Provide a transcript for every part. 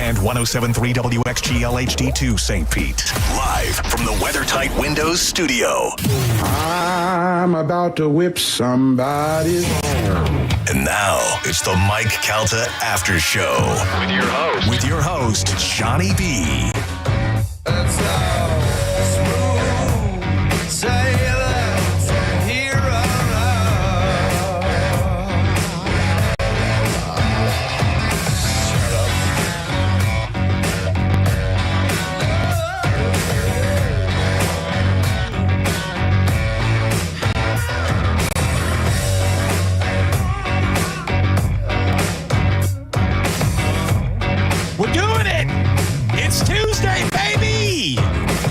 and 107.3 WXGL HD2 St. Pete. Live from the WeatherTight Windows studio. I'm about to whip somebody. And now it's the Mike Calta After Show. With your host, Johnny B. Smooth sailing from here on out. Shut up. We're doing it. It's Tuesday, baby.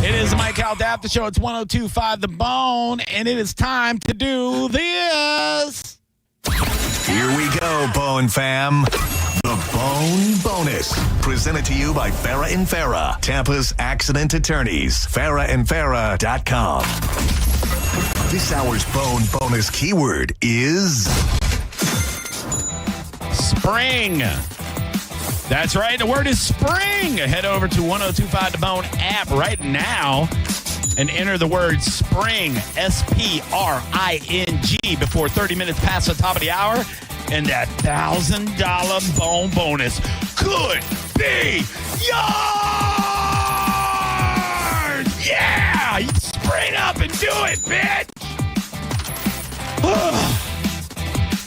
It is the Mike Calta After Show. It's 102.5 The Bone, and it is time to do this. Here we go, Bone fam. The Bone Bonus. Presented to you by Farah and Farah, Tampa's accident attorneys. FarahandFarah.com. This hour's Bone Bonus keyword is Spring. That's right. The word is spring. Head over to 102.5 The Bone app right now and enter the word spring, S-P-R-I-N-G, before 30 minutes past the top of the hour. And that $1,000 Bone Bonus could be yours! Yeah! You spring up and do it, bitch!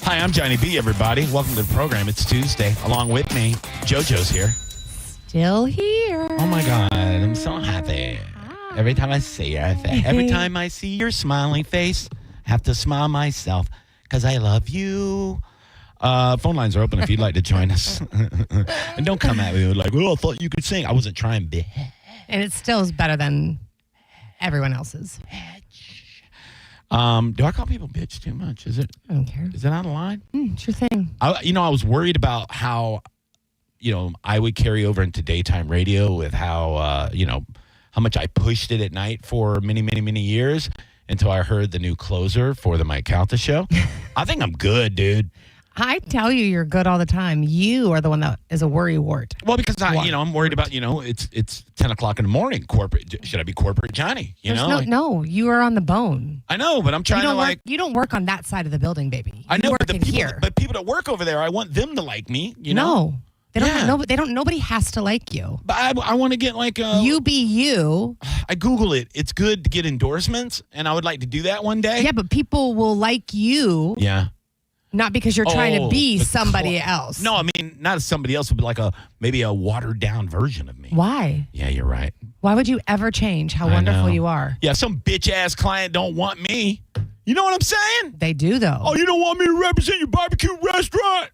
Hi, I'm Johnny B, everybody. Welcome to the program. It's Tuesday. Along with me, JoJo's here. Still here. Oh, my God. I'm so happy. Every time I see you, every time I see your smiling face, I have to smile myself because I love you. Phone lines are open if you'd like to join us. And don't come at me with like, oh, I thought you could sing. I wasn't trying, bitch. And it still is better than everyone else's. Do I call people bitch too much? Is it? I don't care. Is it out of line? It's your thing. I was worried about how, I would carry over into daytime radio with how, how much I pushed it at night for many, many, many years until I heard the new closer for the Mike Calta Show. I think I'm good, dude. I tell you, you're good all the time. You are the one that is a worry wart. Well, because I'm worried about, it's 10 o'clock in the morning. Corporate, should I be corporate Johnny? No, you are on the bone. I know, but I'm trying to you don't work on that side of the building, baby. I know, you work but in here. But people that work over there, I want them to like me. No, they don't. Nobody has to like you. But I want to get like a. You be you. I Google it. It's good to get endorsements, and I would like to do that one day. Yeah, but people will like you. Yeah. Not because you're trying to be somebody else. No, I mean, not as somebody else, but like maybe a watered down version of me. Why? Yeah, you're right. Why would you ever change how wonderful you are? Yeah, some bitch ass client don't want me. You know what I'm saying? They do, though. Oh, you don't want me to represent your barbecue restaurant?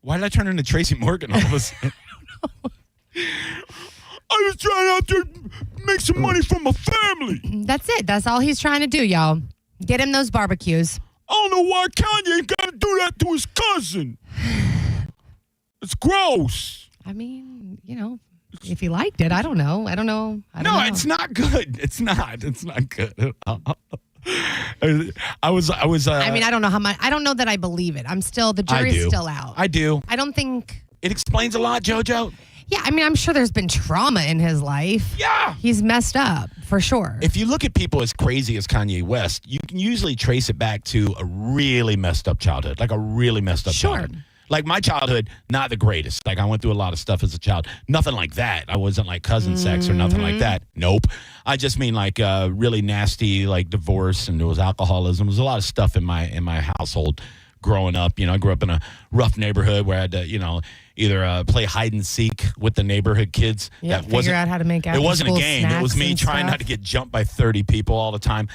Why did I turn into Tracy Morgan all of a sudden? I was trying out there to make some money for my family. That's it. That's all he's trying to do, y'all. Get him those barbecues. I don't know why Kanye got to do that to his cousin. It's gross. I mean, if he liked it, I don't know. I don't know. It's not good. It's not good. I mean, I don't know how much. I don't know that I believe it. the jury's still out. I do. I don't think. It explains a lot, JoJo. Yeah, I mean, I'm sure there's been trauma in his life. Yeah. He's messed up, for sure. If you look at people as crazy as Kanye West, you can usually trace it back to a really messed up childhood, like a really messed up childhood. Like my childhood, not the greatest. Like I went through a lot of stuff as a child. Nothing like that. I wasn't like cousin sex or nothing like that. Nope. I just mean like really nasty, like divorce, and there was alcoholism. There was a lot of stuff in my household growing up. I grew up in a rough neighborhood where I had to, either play hide and seek with the neighborhood kids. Yeah, figure out how to make it wasn't a game. It was me trying stuff. not to get jumped by 30 people all the time.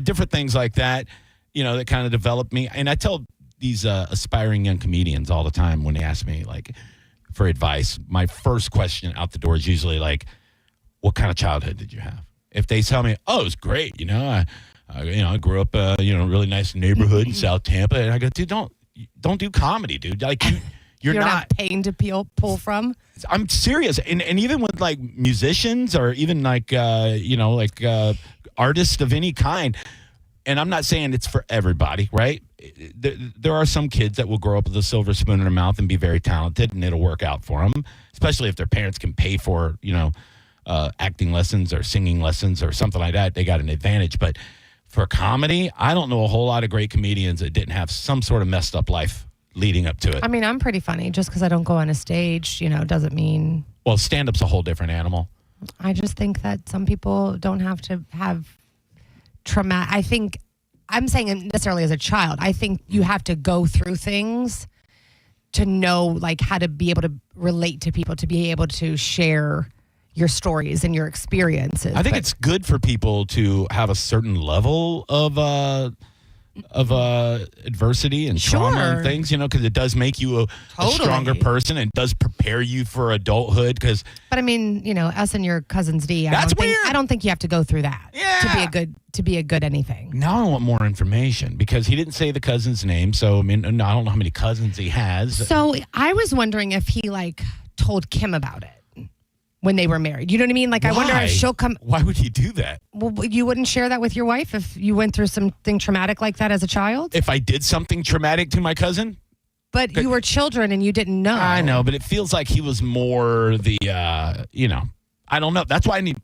Different things like that, that kind of developed me. And I tell these aspiring young comedians all the time when they ask me, like, for advice, my first question out the door is usually like, what kind of childhood did you have? If they tell me, oh, it was great, I grew up, a really nice neighborhood in South Tampa, and I go, dude, don't do comedy, dude. Like you're not paying to pull from. I'm serious, and even with like musicians or even like artists of any kind, and I'm not saying it's for everybody, right? There are some kids that will grow up with a silver spoon in their mouth and be very talented, and it'll work out for them, especially if their parents can pay for, acting lessons or singing lessons or something like that. They got an advantage. But for comedy, I don't know a whole lot of great comedians that didn't have some sort of messed up life leading up to it. I mean, I'm pretty funny. Just because I don't go on a stage, doesn't mean. Well, stand-up's a whole different animal. I just think that some people don't have to have traumatic. I think, I'm saying it necessarily as a child, I think you have to go through things to know like how to be able to relate to people, to be able to share your stories and your experiences. I think it's good for people to have a certain level of adversity and trauma and things, because it does make you a stronger person and does prepare you for adulthood. But I mean, us and your cousin's D. I don't think you have to go through that to be a good anything. Now I want more information because he didn't say the cousin's name. So I mean, I don't know how many cousins he has. So I was wondering if he told Kim about it when they were married. You know what I mean? I wonder if she'll come. Why would he do that? Well, you wouldn't share that with your wife if you went through something traumatic like that as a child? If I did something traumatic to my cousin? But you were children and you didn't know. I know, but it feels like he was more the, I don't know. That's why I need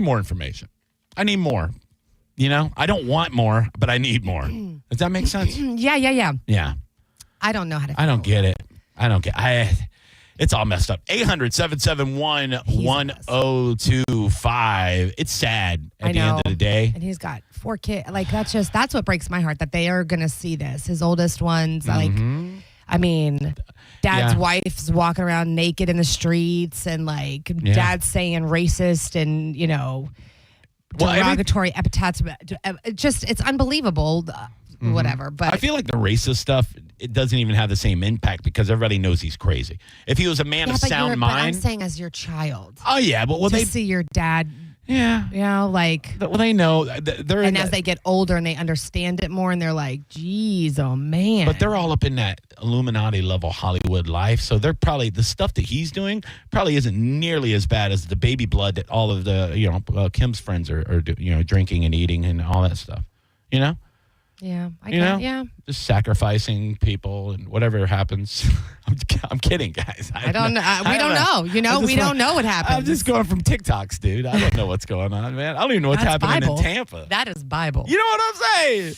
more information. I need more. I don't want more, but I need more. Does that make sense? Yeah. Yeah. I don't know how to. I don't get it. It's all messed up. 800-771-1025. It's sad at the end of the day. And he's got 4 kids. That's what breaks my heart, that they are going to see this. His oldest one's dad's wife's walking around naked in the streets and dad's saying racist and, derogatory epithets. It's unbelievable. Whatever, but I feel like the racist stuff, it doesn't even have the same impact because everybody knows he's crazy. If he was a man of sound mind, but I'm saying as your child. Oh yeah, but they see your dad. Yeah, they know they're as they get older and they understand it more, and they're like, "Geez, oh man!" But they're all up in that Illuminati level Hollywood life, so they're probably the stuff that he's doing probably isn't nearly as bad as the baby blood that all of the Kim's friends are drinking and eating and all that stuff. Yeah, just sacrificing people and whatever happens. I'm kidding, guys. I don't know. We don't know. We don't know what happens. I'm just going from TikToks, dude. I don't know what's going on, man. I don't even know what's happening Bible. in Tampa. That is Bible. You know what I'm saying?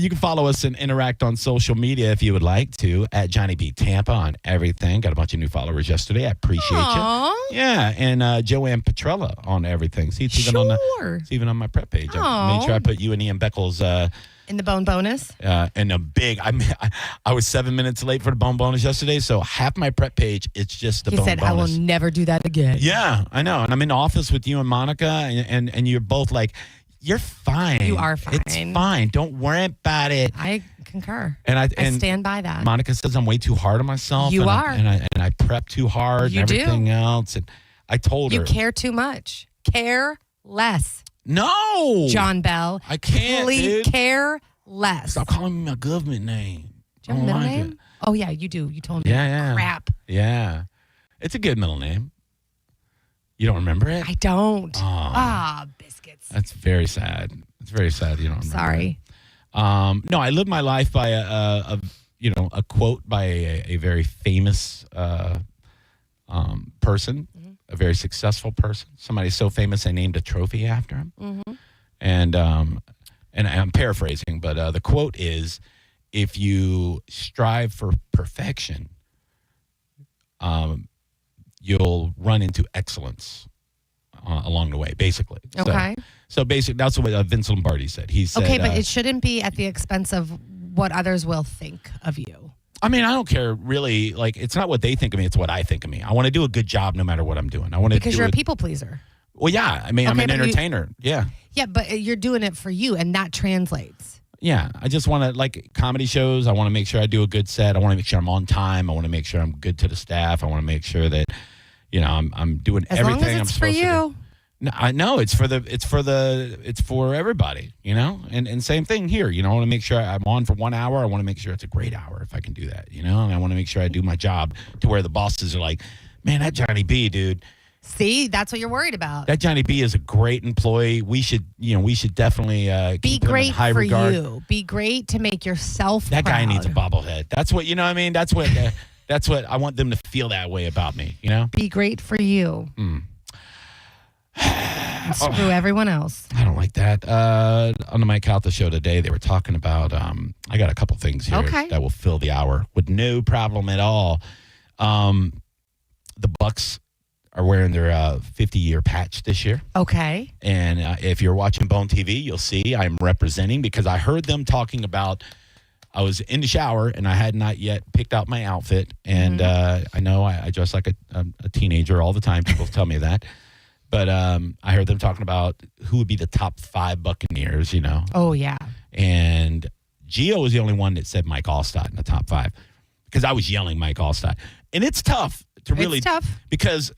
You can follow us and interact on social media if you would like to at Johnny B Tampa on everything. Got a bunch of new followers yesterday. I appreciate you. Yeah, and Joanne Petrella on everything. See, it's even on my prep page. I made sure I put you and Ian Beckles in the bone bonus. And a big. I was 7 minutes late for the bone bonus yesterday, so half my prep page it's just the bone bonus. He said, "I will never do that again." Yeah, I know. And I'm in the office with you and Monica, and you're both like, "You're fine. You are fine. It's fine. Don't worry about it." I concur. And I stand by that. Monica says I'm way too hard on myself. You are. And I prep too hard and everything else. And I told her. You care too much. Care less. No. John Bell. I can't, Please dude. care less. Stop calling me my government name. Do you have a middle name? Oh, yeah, you do. You told me. Yeah. Crap. Yeah. It's a good middle name. You don't remember it? I don't. Biscuits. That's very sad. It's very sad you don't remember. Sorry. No, I live my life by a quote by a very famous person, a very successful person. Somebody so famous they named a trophy after him. Mm-hmm. And I'm paraphrasing, but the quote is, if you strive for perfection, you'll run into excellence along the way, basically. Okay. So basically, that's what Vince Lombardi said. He said, okay, but it shouldn't be at the expense of what others will think of you. I mean, I don't care really. It's not what they think of me; it's what I think of me. I want to do a good job no matter what I'm doing. Because you're a people pleaser. Well, yeah. I mean, I'm an entertainer. Yeah. Yeah, but you're doing it for you, and that translates. Yeah, I just want to, comedy shows, I want to make sure I do a good set. I want to make sure I'm on time. I want to make sure I'm good to the staff. I want to make sure that, I'm doing everything I'm supposed to do. No, I know it's for everybody, and same thing here. I want to make sure I'm on for 1 hour. I want to make sure it's a great hour if I can do that, and I want to make sure I do my job to where the bosses are like, man, that Johnny B, dude, See, that's what you're worried about. That Johnny B is a great employee. We should definitely Be keep him in great high for regard. you. Be great to make yourself That proud. guy needs a bobblehead. That's what, you know what I mean? That's what I want them to feel that way about me, you know? Be great for you. And screw everyone else. I don't like that. On the Mike Calta show today, they were talking about, I got a couple things here that will fill the hour with no problem at all. The Bucks are wearing their 50-year patch this year. Okay. And if you're watching Bone TV, you'll see I'm representing because I heard them talking about, I was in the shower and I had not yet picked out my outfit. And I know I dress like a teenager all the time. People tell me that. But I heard them talking about who would be the top 5 Buccaneers, you know. Oh, yeah. And Gio was the only one that said Mike Allstott in the top 5 because I was yelling Mike Allstott. And it's tough to really. It's tough. Because,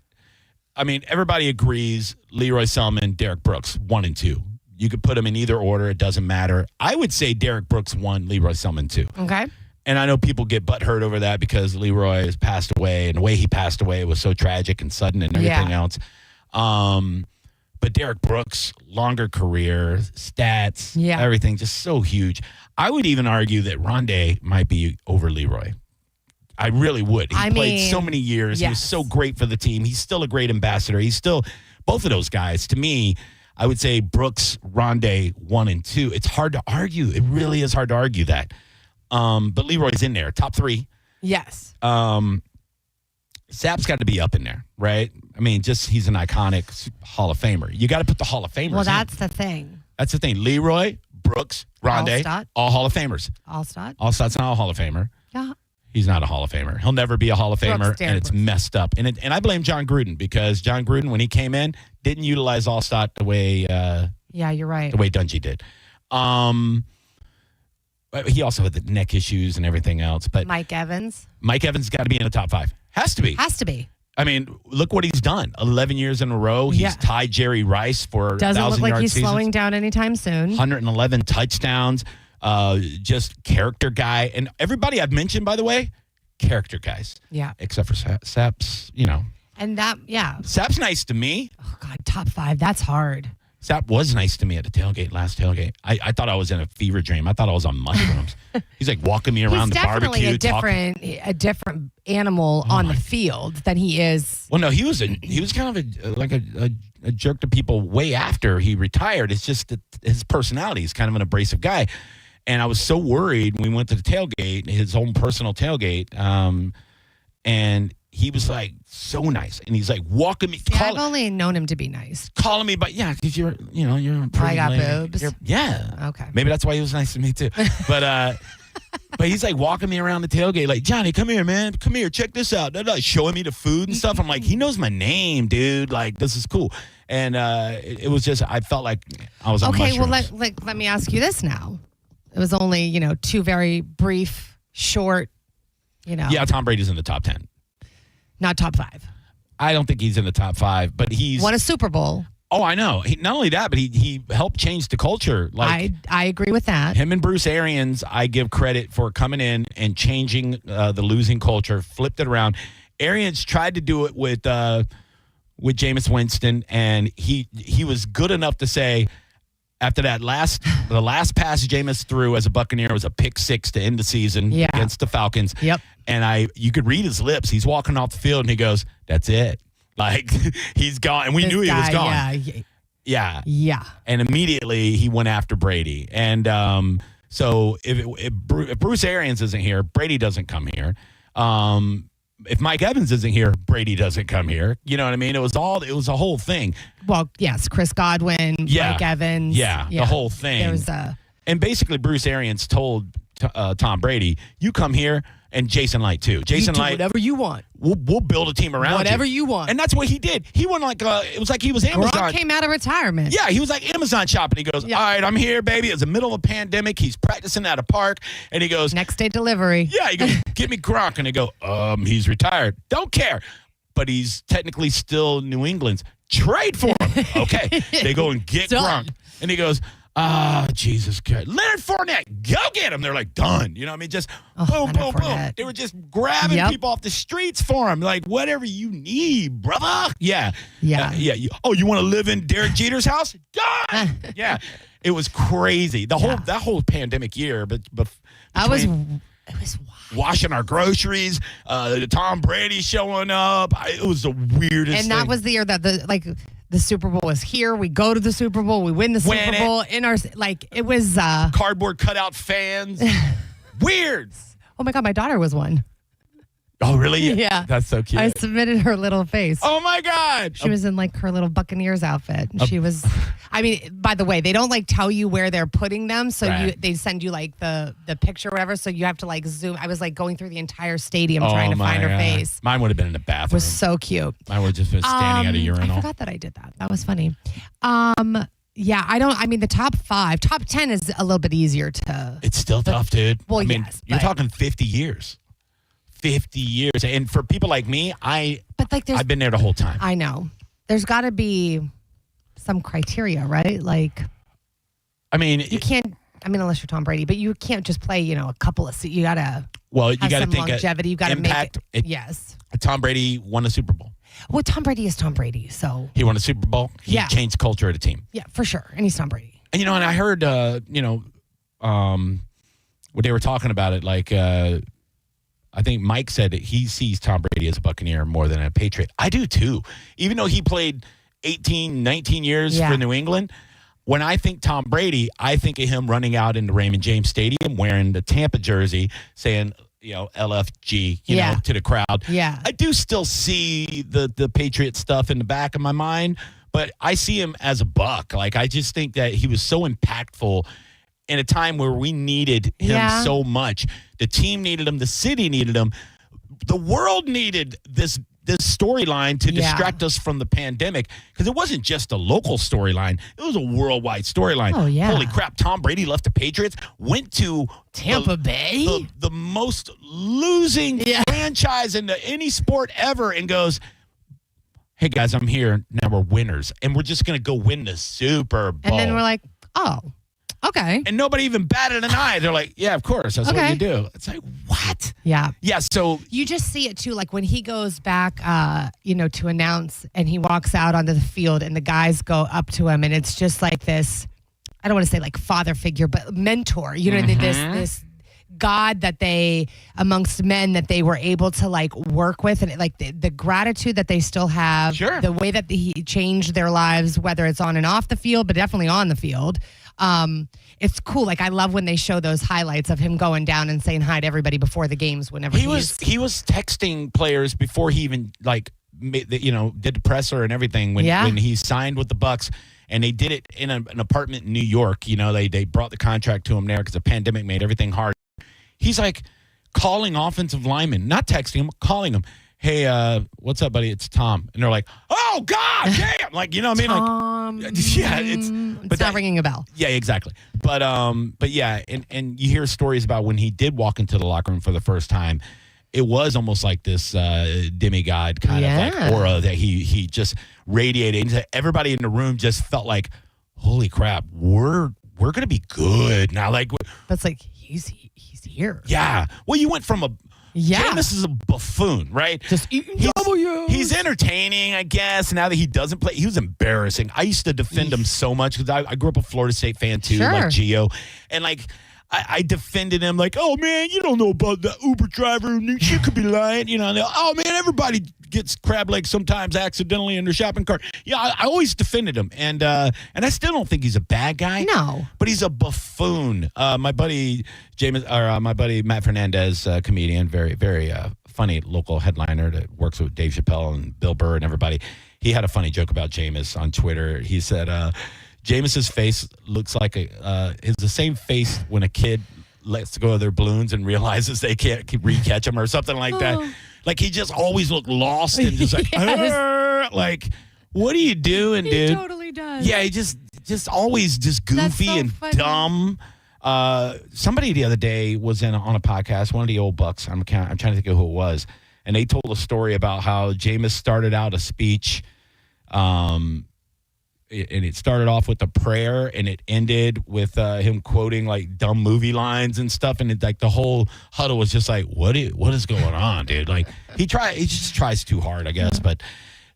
I mean, everybody agrees Leroy Selman, Derek Brooks, 1 and 2. You could put them in either order. It doesn't matter. I would say Derek Brooks 1, Leroy Selman 2. Okay. And I know people get butthurt over that because Leroy has passed away, and the way he passed away was so tragic and sudden and everything else. But Derek Brooks, longer career, stats, everything, just so huge. I would even argue that Rondé might be over Leroy. I really would. He played so many years. He was so great for the team. He's still a great ambassador. He's still, both of those guys, to me, I would say Brooks, Rondé, 1 and 2. It's hard to argue. It really is hard to argue that. But Leroy's in there, top 3. Yes. Sapp's got to be up in there, right? I mean, he's an iconic Hall of Famer. You got to put the Hall of Famers Well, in. that's the thing. That's the thing. Leroy, Brooks, Rondé, Allstott. all Hall of Famers. Allstott. Allstott's not a Hall of Famer. Yeah. He's not a Hall of Famer. He'll never be a Hall of Famer, Brooks, and it's Brooks. messed up. And I blame John Gruden because John Gruden, when he came in, didn't utilize Allstott the way Yeah, you're right. the way Dungy did. He also had the neck issues and everything else. But Mike Evans. Mike Evans got to be in the top 5. Has to be. Has to be. I mean, look what he's done. 11 years in a row. He's tied Jerry Rice for 1,000-yard Doesn't look like he's seasons. slowing down anytime soon. 111 touchdowns. Just character guy. And everybody I've mentioned, by the way, character guys. Yeah. Except for Sapp's, you know. And that, Sapp's nice to me. Oh, God, top 5. That's hard. Sapp was nice to me at the last tailgate. I thought I was in a fever dream. I thought I was on mushrooms. He's like walking me around He's the definitely barbecue. a different animal on the field than he is. Well, no, he was kind of a jerk to people way after he retired. It's just that his personality is kind of an abrasive guy. And I was so worried when we went to the tailgate, his own personal tailgate, and he was like so nice, and he's like walking me. I've only known him to be nice. Calling me, but because you're a pretty I got lady. boobs. Yeah. Okay. Maybe that's why he was nice to me too. But he's like walking me around the tailgate, like, Johnny, come here, man, come here, check this out. Like showing me the food and stuff. I'm like, he knows my name, dude. Like, this is cool. And it was just, I felt like I was on Okay. Well, mushrooms. let me ask you this now. It was only 2 very brief, short. Yeah, Tom Brady's in the top 10. Not top 5. I don't think he's in the top 5, but he's Won a Super Bowl. Oh, I know. Not only that, but he helped change the culture. Like I agree with that. him and Bruce Arians, I give credit for coming in and changing the losing culture, flipped it around. Arians tried to do it with Jameis Winston, and he was good enough to say after that the last pass Jameis threw as a Buccaneer was a pick 6 to end the season against the Falcons. Yep. And you could read his lips. He's walking off the field and he goes, "That's it." Like he's gone, and we knew he was gone. Yeah. Yeah. And immediately he went after Brady. And so if Bruce Arians isn't here, Brady doesn't come here. If Mike Evans isn't here, Brady doesn't come here. You know what I mean? It was a whole thing. Well, yes, Chris Godwin, Mike Evans. Yeah, the whole thing. There was and basically Bruce Arians told Tom Brady, "You come here." And Jason Light too. Jason Light, whatever you want. We'll build a team around whatever you want. And that's what he did. He went like it was like he was Amazon. Gronk came out of retirement. Yeah, he was like Amazon shopping. He goes, "All right, I'm here, baby." It's the middle of a pandemic. He's practicing at a park, and he goes, "Next day delivery." Yeah, he goes, "Get me Gronk," and they go, "He's retired. Don't care, but he's technically still New England's. Trade for him." Okay, they go and get Done. Gronk, and he goes, Jesus Christ. Leonard Fournette, go get him. They're like, done. You know what I mean? Just boom, Leonard boom, boom. Fournette. They were just grabbing people off the streets for him. Like, whatever you need, brother. Yeah. Yeah. You want to live in Derek Jeter's house? Done. Yeah. It was crazy. That whole pandemic year, but it was wild. Washing our groceries, Tom Brady showing up. It was the weirdest And that thing. was the year that the Super Bowl was here. We go to the Super Bowl. We win the Super Bowl in our it was cardboard cutout fans. Weird. Oh my God, my daughter was one. Oh really? Yeah. That's so cute. I submitted her little face. Oh my God. She was in like her little Buccaneers outfit. And she was, I mean, by the way, they don't like tell you where they're putting them. So Right. they send you like the picture or whatever. So you have to like zoom. I was like going through the entire stadium trying to find her face. Mine would have been in the It bathroom. was so cute. Mine would have just been standing at a urinal. I forgot that I did that. That was funny. Yeah, I mean, the top 10 is a little bit easier to. It's still tough, dude. Well, I mean, yes, you're but- talking 50 years. 50 years. And for people like me, But like, I've been there the whole time. I know. There's got to be some criteria, right? Like, I mean, you can't. I mean, unless you're Tom Brady, but you can't just play. A couple of. You gotta. well, you Have got to some think longevity. You got to impact. make it. Yes. Tom Brady won a Super Bowl. Well, Tom Brady is Tom Brady, so He won a Super Bowl. He Yeah. changed culture at a team. yeah, for sure. And he's Tom Brady. And and I heard, when they were talking about it, like, I think Mike said that he sees Tom Brady as a Buccaneer more than a Patriot. I do too. Even though he played 18, 19 years Yeah. for New England, when I think Tom Brady, I think of him running out into Raymond James Stadium wearing the Tampa jersey saying, LFG, Yeah. to the crowd. Yeah. I do still see the Patriot stuff in the back of my mind, but I see him as a Buck. Like, I just think that he was so impactful in a time where we needed him Yeah. so much. The team needed him. The city needed him. The world needed this storyline to Yeah. distract us from the pandemic, because it wasn't just a local storyline. It was a worldwide storyline. Oh, yeah. Holy crap. Tom Brady left the Patriots, went to Tampa Bay? the most losing franchise in any sport ever, and goes, hey, guys, I'm here. Now we're winners, and we're just going to go win the Super Bowl. And then we're like, oh, okay. And nobody even batted an eye. They're like, yeah, of course. That's what Okay. you do. It's like, what? Yeah. Yeah, so You just see it too, like when he goes back, to announce, and he walks out onto the field, and the guys go up to him, and it's just like this. I don't want to say like father figure, but mentor. This God that they, amongst men, that they were able to like work with, and like the gratitude that they still have. Sure. The way that he changed their lives, whether it's on and off the field, but definitely on the field. It's cool. Like, I love when they show those highlights of him going down and saying hi to everybody before the games. Whenever he was texting players before he even did the presser and everything when he signed with the Bucks, and they did it in an apartment in New York. They brought the contract to him there because the pandemic made everything hard. He's like calling offensive linemen, not texting him, calling them. Hey, what's up, buddy? It's Tom. And they're like, oh, God, damn. Like, you know what I mean? Tom, Yeah, it's but not ringing a bell. Yeah, exactly. But yeah, and you hear stories about when he did walk into the locker room for the first time, it was almost like this demigod kind of like aura that he just radiated. And everybody in the room just felt like, holy crap, we're gonna be good now. Like, That's like he's here. yeah. Well, you went from Jameis is a buffoon, right? Just eating He's entertaining, I guess. Now that he doesn't play, he was embarrassing. I used to defend him so much because I grew up a Florida State fan too, Sure. like Gio, and like I defended him, like, oh man, you don't know about the Uber driver. She could be lying, oh man, everybody gets crab legs sometimes accidentally in their shopping cart. Yeah, I always defended him, and I still don't think he's a bad guy. No, but he's a buffoon. My buddy my buddy Matt Fernandez, comedian, very very funny local headliner that works with Dave Chappelle and Bill Burr and everybody. He had a funny joke about Jameis on Twitter. He said, Jameis's face looks like is the same face when a kid lets go of their balloons and realizes they can't re-catch them or something like that. Like, he just always looked lost and just like, like, what are you doing, dude? He totally does. Yeah, he just always just goofy so and funny. dumb. Somebody the other day was on a podcast, one of the old Bucks. I'm trying to think of who it was, and they told a story about how Jameis started out a speech. and it started off with a prayer, and it ended with him quoting like dumb movie lines and stuff, and like the whole huddle was just like, what is going on, dude? Like he just tries too hard, I guess. But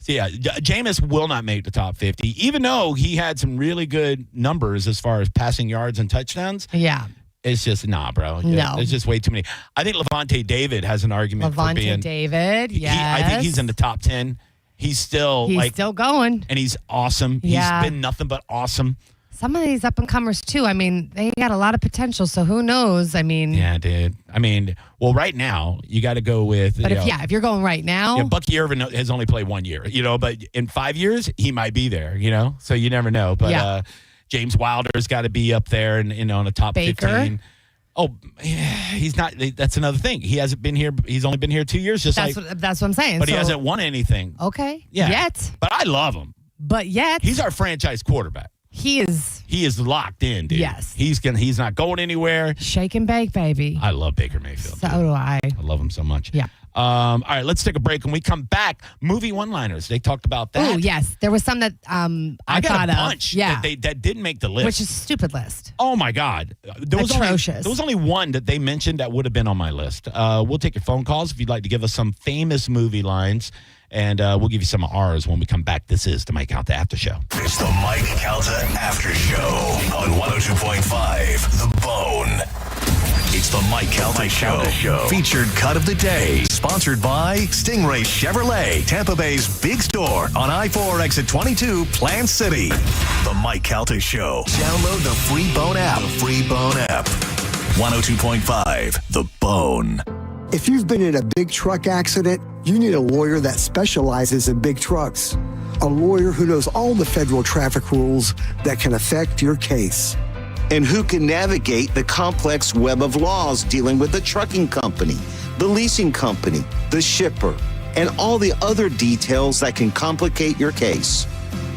yeah, Jameis will not make the top 50, even though he had some really good numbers as far as passing yards and touchdowns. Yeah. It's just, bro. No. It's just way too many. I think Levante David has an argument for being. Levante David, yes. I think he's in the top 10. He's still going. And he's awesome. Yeah. He's been nothing but awesome. Some of these up-and-comers, too, I mean, they got a lot of potential, so who knows? I mean. Yeah, dude. I mean, well, right now, you got to go with. But if you're going right now. Bucky Irvin has only played 1 year, but in 5 years, he might be there, so you never know. But James Wilder's got to be up there and on the top Baker. 15. Oh, he's not. That's another thing. He hasn't been here. He's only been here 2 years. That's what I'm saying. But he hasn't won anything. Okay. Yeah. Yet. But I love him. But yet. He's our franchise quarterback. He is. He is locked in, dude. Yes. He's not going anywhere. Shake and bake, baby. I love Baker Mayfield. So do I. I love him so much. Yeah. All right, let's take a break. When we come back, movie one-liners. They talked about that. Oh, yes. There was some that I got thought a bunch of. Yeah. that didn't make the list. Which is a stupid list. Oh, my God. There was only one that they mentioned that would have been on my list. We'll take your phone calls if you'd like to give us some famous movie lines, and we'll give you some of ours when we come back. This is the Mike Calta After Show. It's the Mike Calta After Show on 102.5 The Bone. It's the Mike Calta Show. Featured cut of the day. Sponsored by Stingray Chevrolet, Tampa Bay's big store on I-4 exit 22, Plant City. The Mike Calta Show. Download the free Bone app. 102.5 The Bone. If you've been in a big truck accident, you need a lawyer that specializes in big trucks. A lawyer who knows all the federal traffic rules that can affect your case. And who can navigate the complex web of laws dealing with the trucking company, the leasing company, the shipper, and all the other details that can complicate your case.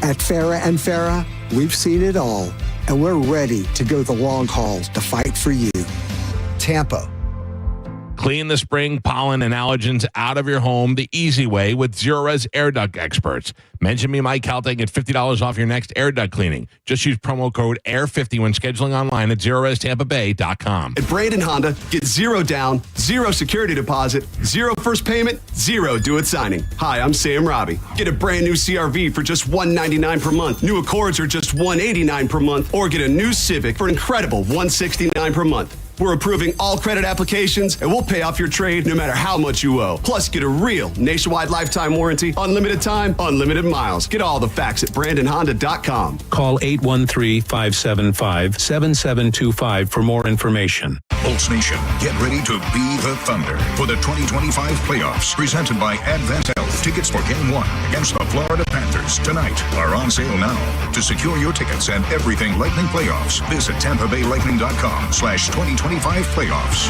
At Farah and Farah, we've seen it all, and we're ready to go the long haul to fight for you. Tampa. Clean the spring pollen and allergens out of your home the easy way with Zero-Res Air Duct experts. Mention me, Mike Calta, and get $50 off your next air duct cleaning. Just use promo code AIR50 when scheduling online at ZeroResTampaBay.com. At Brandon Honda, get 0 down, 0 security deposit, 0 first payment, 0 do it signing. Hi, I'm Sam Robbie. Get a brand new CRV for just $199 per month. New Accords are just $189 per month, or get a new Civic for an incredible $169 per month. We're approving all credit applications, and we'll pay off your trade no matter how much you owe. Plus, get a real nationwide lifetime warranty, unlimited time, unlimited miles. Get all the facts at BrandonHonda.com. Call 813-575-7725 for more information. Bolts Nation, get ready to be the Thunder for the 2025 playoffs. Presented by Advent Health. Tickets for Game 1 against the Florida Panthers tonight are on sale now. To secure your tickets and everything Lightning playoffs, visit TampaBayLightning.com/2025 playoffs.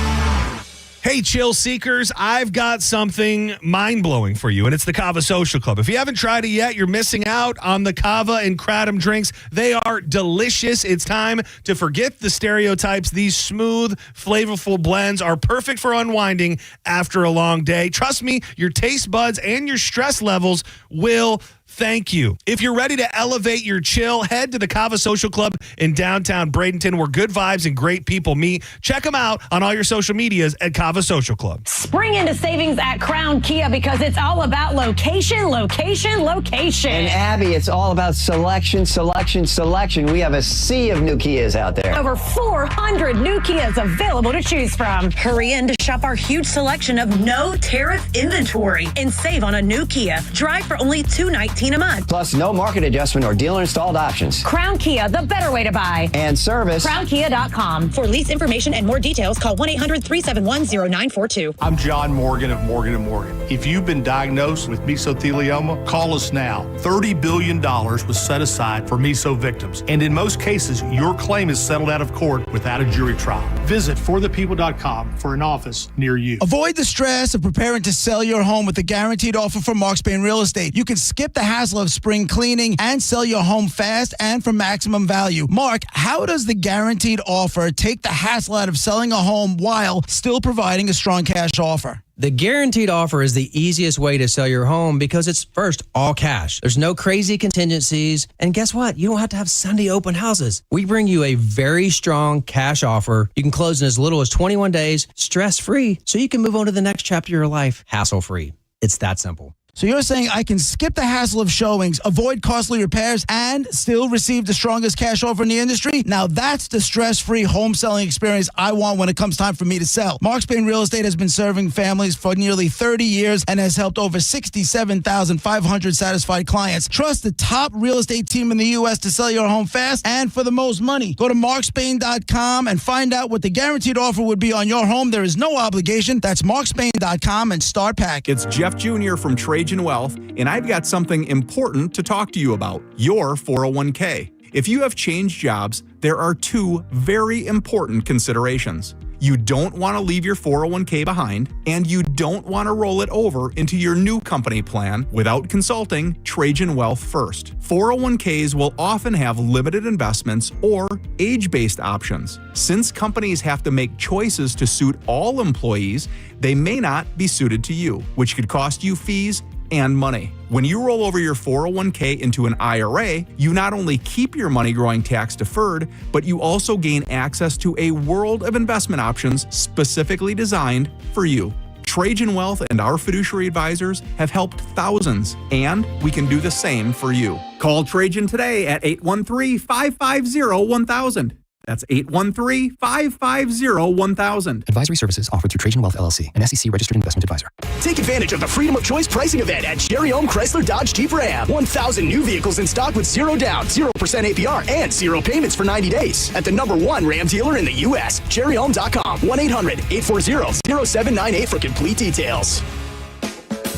Hey, chill seekers, I've got something mind-blowing for you, and it's the Kava Social Club. If you haven't tried it yet, you're missing out on the Kava and Kratom drinks. They are delicious. It's time to forget the stereotypes. These smooth, flavorful blends are perfect for unwinding after a long day. Trust me, your taste buds and your stress levels will thank you. If you're ready to elevate your chill, head to the Kava Social Club in downtown Bradenton, where good vibes and great people meet. Check them out on all your social medias at Kava Social Club. Spring into savings at Crown Kia because it's all about location, location, location. And Abby, it's all about selection, selection, selection. We have a sea of new Kias out there. Over 400 new Kias available to choose from. Hurry in to shop our huge selection of no tariff inventory and save on a new Kia. Drive for only $219 a month. Plus, no market adjustment or dealer installed options. Crown Kia, the better way to buy. And service. CrownKia.com. For lease information and more details, call 1-800-371-0942. I'm John Morgan of Morgan & Morgan. If you've been diagnosed with mesothelioma, call us now. $30 billion was set aside for meso victims. And in most cases, your claim is settled out of court without a jury trial. Visit forthepeople.com for an office near you. Avoid the stress of preparing to sell your home with a guaranteed offer from Mark Spain Real Estate. You can skip the hassle of spring cleaning and sell your home fast and for maximum value. Mark, how does the guaranteed offer take the hassle out of selling a home while still providing a strong cash offer? The guaranteed offer is the easiest way to sell your home because it's first all cash. There's no crazy contingencies. And guess what? You don't have to have Sunday open houses. We bring you a very strong cash offer. You can close in as little as 21 days, stress-free, so you can move on to the next chapter of your life, hassle-free. It's that simple. So you're saying I can skip the hassle of showings, avoid costly repairs, and still receive the strongest cash offer in the industry? Now that's the stress-free home selling experience I want when it comes time for me to sell. Mark Spain Real Estate has been serving families for nearly 30 years and has helped over 67,500 satisfied clients. Trust the top real estate team in the U.S. to sell your home fast and for the most money. Go to markspain.com and find out what the guaranteed offer would be on your home. There is no obligation. That's markspain.com and start pack. It's Jeff Jr. from Trajan Wealth, and I've got something important to talk to you about, your 401k. If you have changed jobs, there are two very important considerations. You don't want to leave your 401k behind, and you don't want to roll it over into your new company plan without consulting Trajan Wealth first. 401ks will often have limited investments or age-based options. Since companies have to make choices to suit all employees, they may not be suited to you, which could cost you fees and money. When you roll over your 401k into an IRA, you not only keep your money growing tax deferred, but you also gain access to a world of investment options specifically designed for you. Trajan Wealth and our fiduciary advisors have helped thousands, and we can do the same for you. Call Trajan today at 813-550-1000. That's 813-550-1000. Advisory services offered through Trajan Wealth LLC, an SEC registered investment advisor. Take advantage of the Freedom of Choice pricing event at Cherry Home Chrysler Dodge Jeep Ram. 1,000 new vehicles in stock with 0 down, 0% APR, and 0 payments for 90 days. At the #1 Ram dealer in the U.S., cherryhome.com. 1-800-840-0798 for complete details.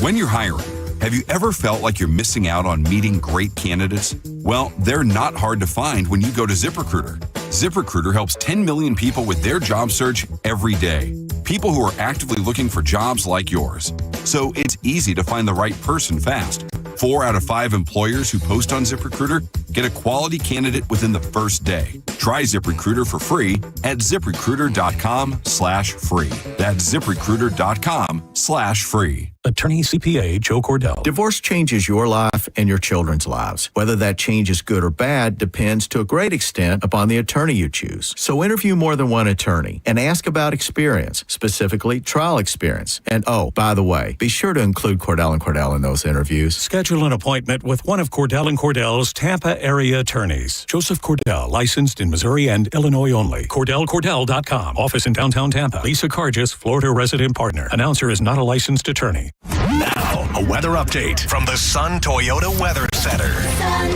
When you're hiring, have you ever felt like you're missing out on meeting great candidates? Well, they're not hard to find when you go to ZipRecruiter. ZipRecruiter helps 10 million people with their job search every day. People who are actively looking for jobs like yours. So it's easy to find the right person fast. 4 out of 5 employers who post on ZipRecruiter get a quality candidate within the first day. Try ZipRecruiter for free at ZipRecruiter.com/free. That's ZipRecruiter.com/free. Attorney CPA Joe Cordell. Divorce changes your life and your children's lives. Whether that change is good or bad depends to a great extent upon the attorney you choose. So interview more than one attorney and ask about experience, specifically trial experience. And oh, by the way, be sure to include Cordell & Cordell in those interviews. Schedule an appointment with one of Cordell & Cordell's Tampa area attorneys. Joseph Cordell, licensed in Missouri and Illinois only. CordellCordell.com. Office in downtown Tampa. Lisa Cargis, Florida resident partner. Announcer is not a licensed attorney. Now, a weather update from the Sun Toyota Weather Center. Sun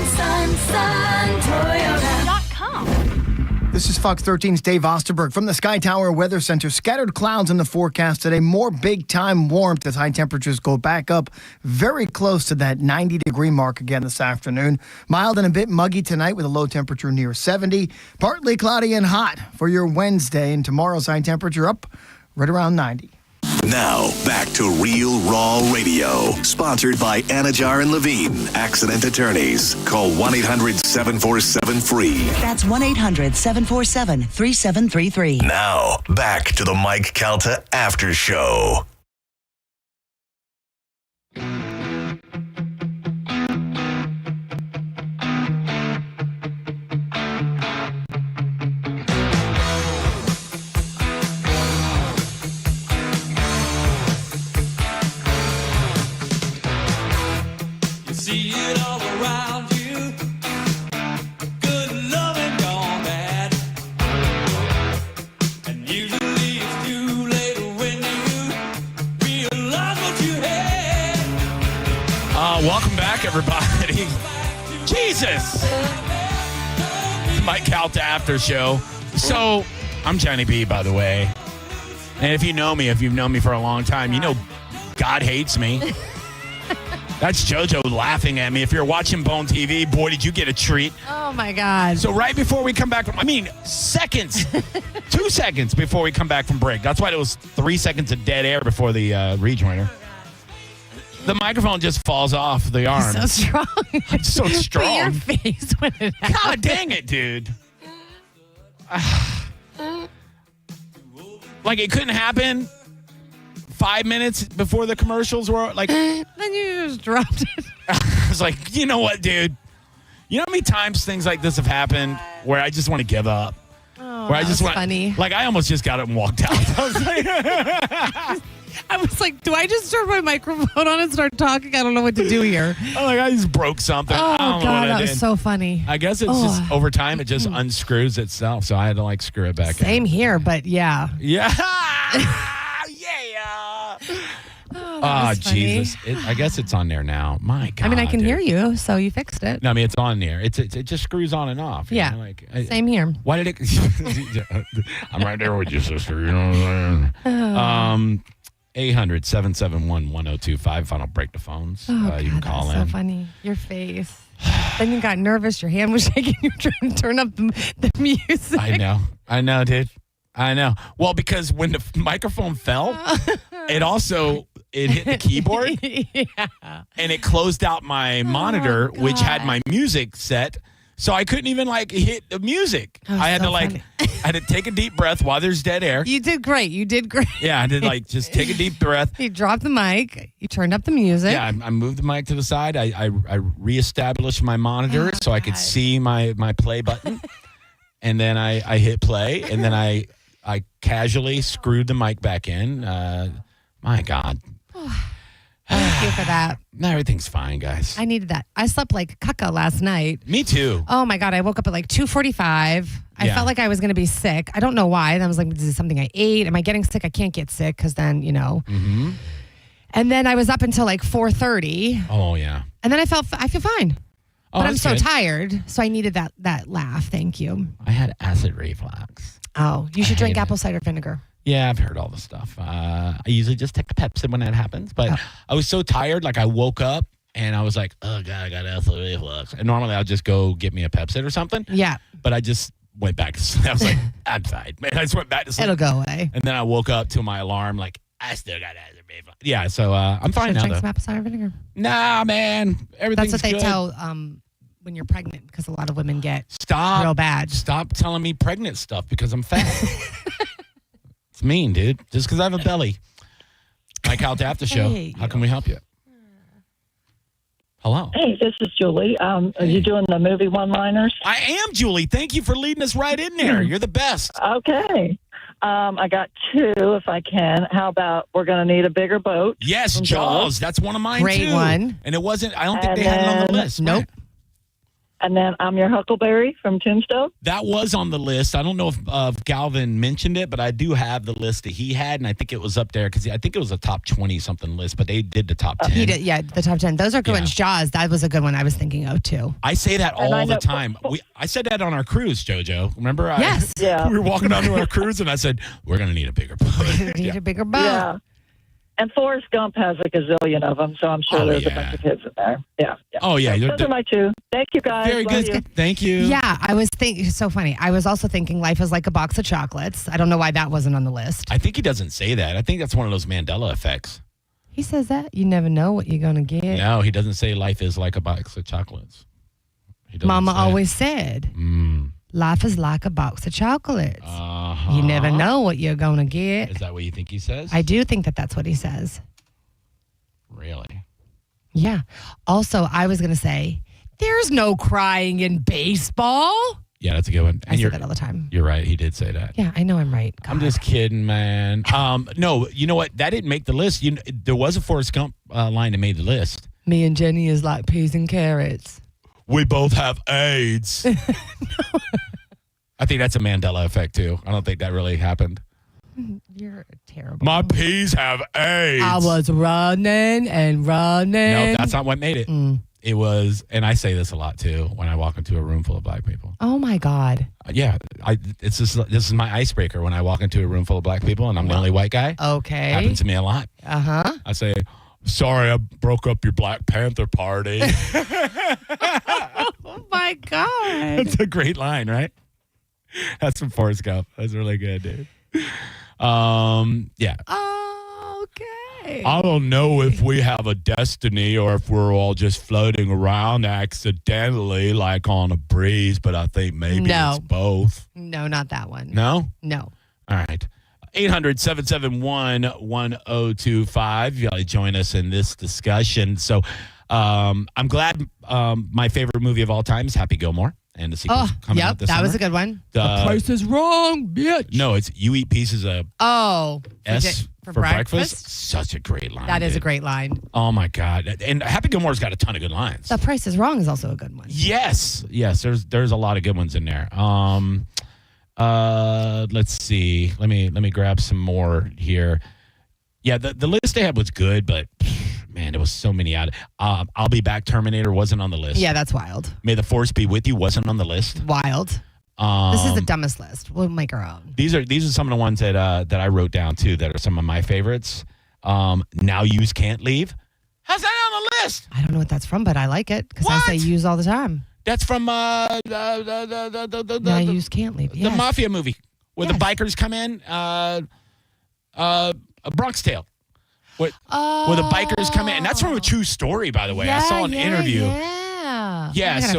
Toyota.com. This is Fox 13's Dave Osterberg from the Sky Tower Weather Center. Scattered clouds in the forecast today. More big-time warmth as high temperatures go back up very close to that 90-degree mark again this afternoon. Mild and a bit muggy tonight with a low temperature near 70. Partly cloudy and hot for your Wednesday, and tomorrow's high temperature up right around 90. Now, back to Real Raw Radio. Sponsored by Anajar and Levine, accident attorneys. Call 1-800-747-FREE. That's 1-800-747-3733. Now, back to the Mike Calta After Show. See it all around you. Good loving gone bad. And usually it's too late when you realize what you had. Welcome back, everybody. Jesus. Mike Calta After Show. So, I'm Johnny B, by the way. And if you've known me for a long time, you know God hates me. That's JoJo laughing at me. If you're watching Bone TV, boy, did you get a treat. Oh, my God. So right before we come back, seconds, 2 seconds before we come back from break. That's why there was 3 seconds of dead air before the rejoiner. The microphone just falls off the arm. So strong. It's so strong. Your face when it happened. God dang it, dude. Like it couldn't happen 5 minutes before the commercials were like. Then you just dropped it. I was like, you know what, dude? You know how many times things like this have happened where I just want to give up? Oh, where I that just was want, funny. Like, I almost just got up and walked out. I was like, I was like, do I just turn my microphone on and start talking? I don't know what to do here. I'm like, I just broke something. Oh, I don't know God, what I that did. was so funny. I guess it's just over time, it just unscrews itself. So I had to like screw it back in. Same here, but yeah. Yeah. Oh, Oh, Jesus. I guess it's on there now. My God. I mean, I can dude. hear you, so you fixed it. No, I mean, it's on there. It just screws on and off. you Yeah. know, like, Same here. Why did it? I'm right there with you, sister. You know what I'm saying? 800-771-1025. If I don't break the phones, Oh, you can God, call that's in. so funny. Your face. Then you got nervous. Your hand was shaking. You were trying to turn up the music. I know, dude. I know. Well, because when the microphone fell, it hit the keyboard and it closed out my monitor, which had my music set. So I couldn't even like hit the music. I had so to I had to take a deep breath while there's dead air. You did great. You did great. Yeah, I did like just take a deep breath. You dropped the mic. You turned up the music. Yeah, I moved the mic to the side. I reestablished my monitor so I could see my play button. And then I hit play, and then I casually screwed the mic back in. My God. Thank you for that. No, everything's fine, guys. I needed that. I slept like caca last night. Me too. Oh my God. I woke up at like 2:45. I Yeah. felt like I was going to be sick. I don't know why. And I was like, this is something I ate. Am I getting sick? I can't get sick because then, Mm-hmm. And then I was up until like 4:30. Oh, yeah. And then I feel fine. Oh, but I'm that's so good. tired. So I needed that laugh. Thank you. I had acid reflux. Oh, you should drink hate it. apple cider vinegar. Yeah, I've heard all the stuff. I usually just take a Pepsi when that happens. But I was so tired, like I woke up and I was like, oh, God, I got acid reflux. And normally I'll just go get me a Pepsi or something. Yeah. But I just went back to sleep. I was like, I'm fine. Man, I just went back to sleep. It'll go away. And then I woke up to my alarm like, I still got acid reflux. Yeah, so I'm fine Should now, drink though. some apple cider vinegar. Nah, man. Everything's That's what they good. tell when you're pregnant because a lot of women get Stop. real bad. Stop telling me pregnant stuff because I'm fat. It's mean, dude. Just because I have a belly. Mike out to after show. Hey, How can we help you? Hello. Hey, this is Julie. Are you doing the movie one-liners? I am, Julie. Thank you for leading us right in there. You're the best. Okay. I got two, if I can. How about we're going to need a bigger boat? Yes, from Jaws. That's one of mine, Great too. one. And it wasn't, I don't think And they had it on the then- list. Nope. Right. And then I'm Your Huckleberry from Tombstone. That was on the list. I don't know if Galvin mentioned it, but I do have the list that he had, and I think it was up there because I think it was a top 20-something list, but they did the top 10. He did, yeah, the top 10. Those are good Yeah. ones. Jaws, that was a good one I was thinking of too. I say that And I all the know- time. I said that on our cruise, JoJo. Remember? Yes. Yeah. We were walking onto our cruise, and I said, we're going to need a bigger boat. Need a bigger boat. Yeah. And Forrest Gump has a gazillion of them, so I'm sure Oh, there's yeah. a bunch of kids in there. Yeah. Oh, yeah. Those are my two. Thank you, guys. Very Love good. you. Thank you. Yeah, I was thinking, so funny. I was also thinking life is like a box of chocolates. I don't know why that wasn't on the list. I think he doesn't say that. I think that's one of those Mandela effects. He says that. You never know what you're going to get. No, he doesn't say life is like a box of chocolates. He doesn't Mama say it. always said, life is like a box of chocolates. You never know what you're going to get. Is that what you think he says? I do think that that's what he says. Really? Yeah. Also, I was going to say, there's no crying in baseball. Yeah, that's a good one. I say that all the time. You're right. He did say that. Yeah, I know I'm right. I'm just kidding, man. No, you know what? That didn't make the list. There was a Forrest Gump line that made the list. Me and Jenny is like peas and carrots. We both have AIDS. I think that's a Mandela effect, too. I don't think that really happened. You're terrible. My peas have AIDS. I was running and running. No, that's not what made it. It was, and I say this a lot, too, when I walk into a room full of black people. Oh, my God. Yeah, this is my icebreaker when I walk into a room full of black people and I'm the only white guy. Okay. Happens to me a lot. Uh-huh. I say, sorry, I broke up your Black Panther party. Oh, my God. That's a great line, right? That's from Forrest Gump. That's really good, dude. Yeah. Okay. I don't know if we have a destiny or if we're all just floating around accidentally like on a breeze, but I think maybe No. it's both. No, not that one. No? No. All right. 800-771-1025. You gotta join us in this discussion. So I'm glad my favorite movie of all time is Happy Gilmore. And the sequel's coming out this that was summer. a good one. The Price is Wrong, bitch. No, it's You Eat Pieces of S for for breakfast. breakfast? Such a great line. That is a dude. great line. Oh, my God. And Happy Gilmore's got a ton of good lines. The Price is Wrong is also a good one. Yes. There's a lot of good ones in there. Let's see. Let me grab some more here. Yeah, the list they had was good, but man, there was so many out. I'll Be Back, Terminator wasn't on the list. Yeah, that's wild. May the Force Be With You wasn't on the list. Wild. This is the dumbest list. We'll make our own. These are some of the ones that I wrote down too. That are some of my favorites. Now Yous Can't Leave. How's that on the list? I don't know what that's from, but I like it because I say use all the time. That's from Now Yous Can't Leave. the Yes. Mafia movie where the bikers come in. A Bronx Tale. Where the bikers come in. And that's from a true story, by the way. I saw an interview. Yeah, yes.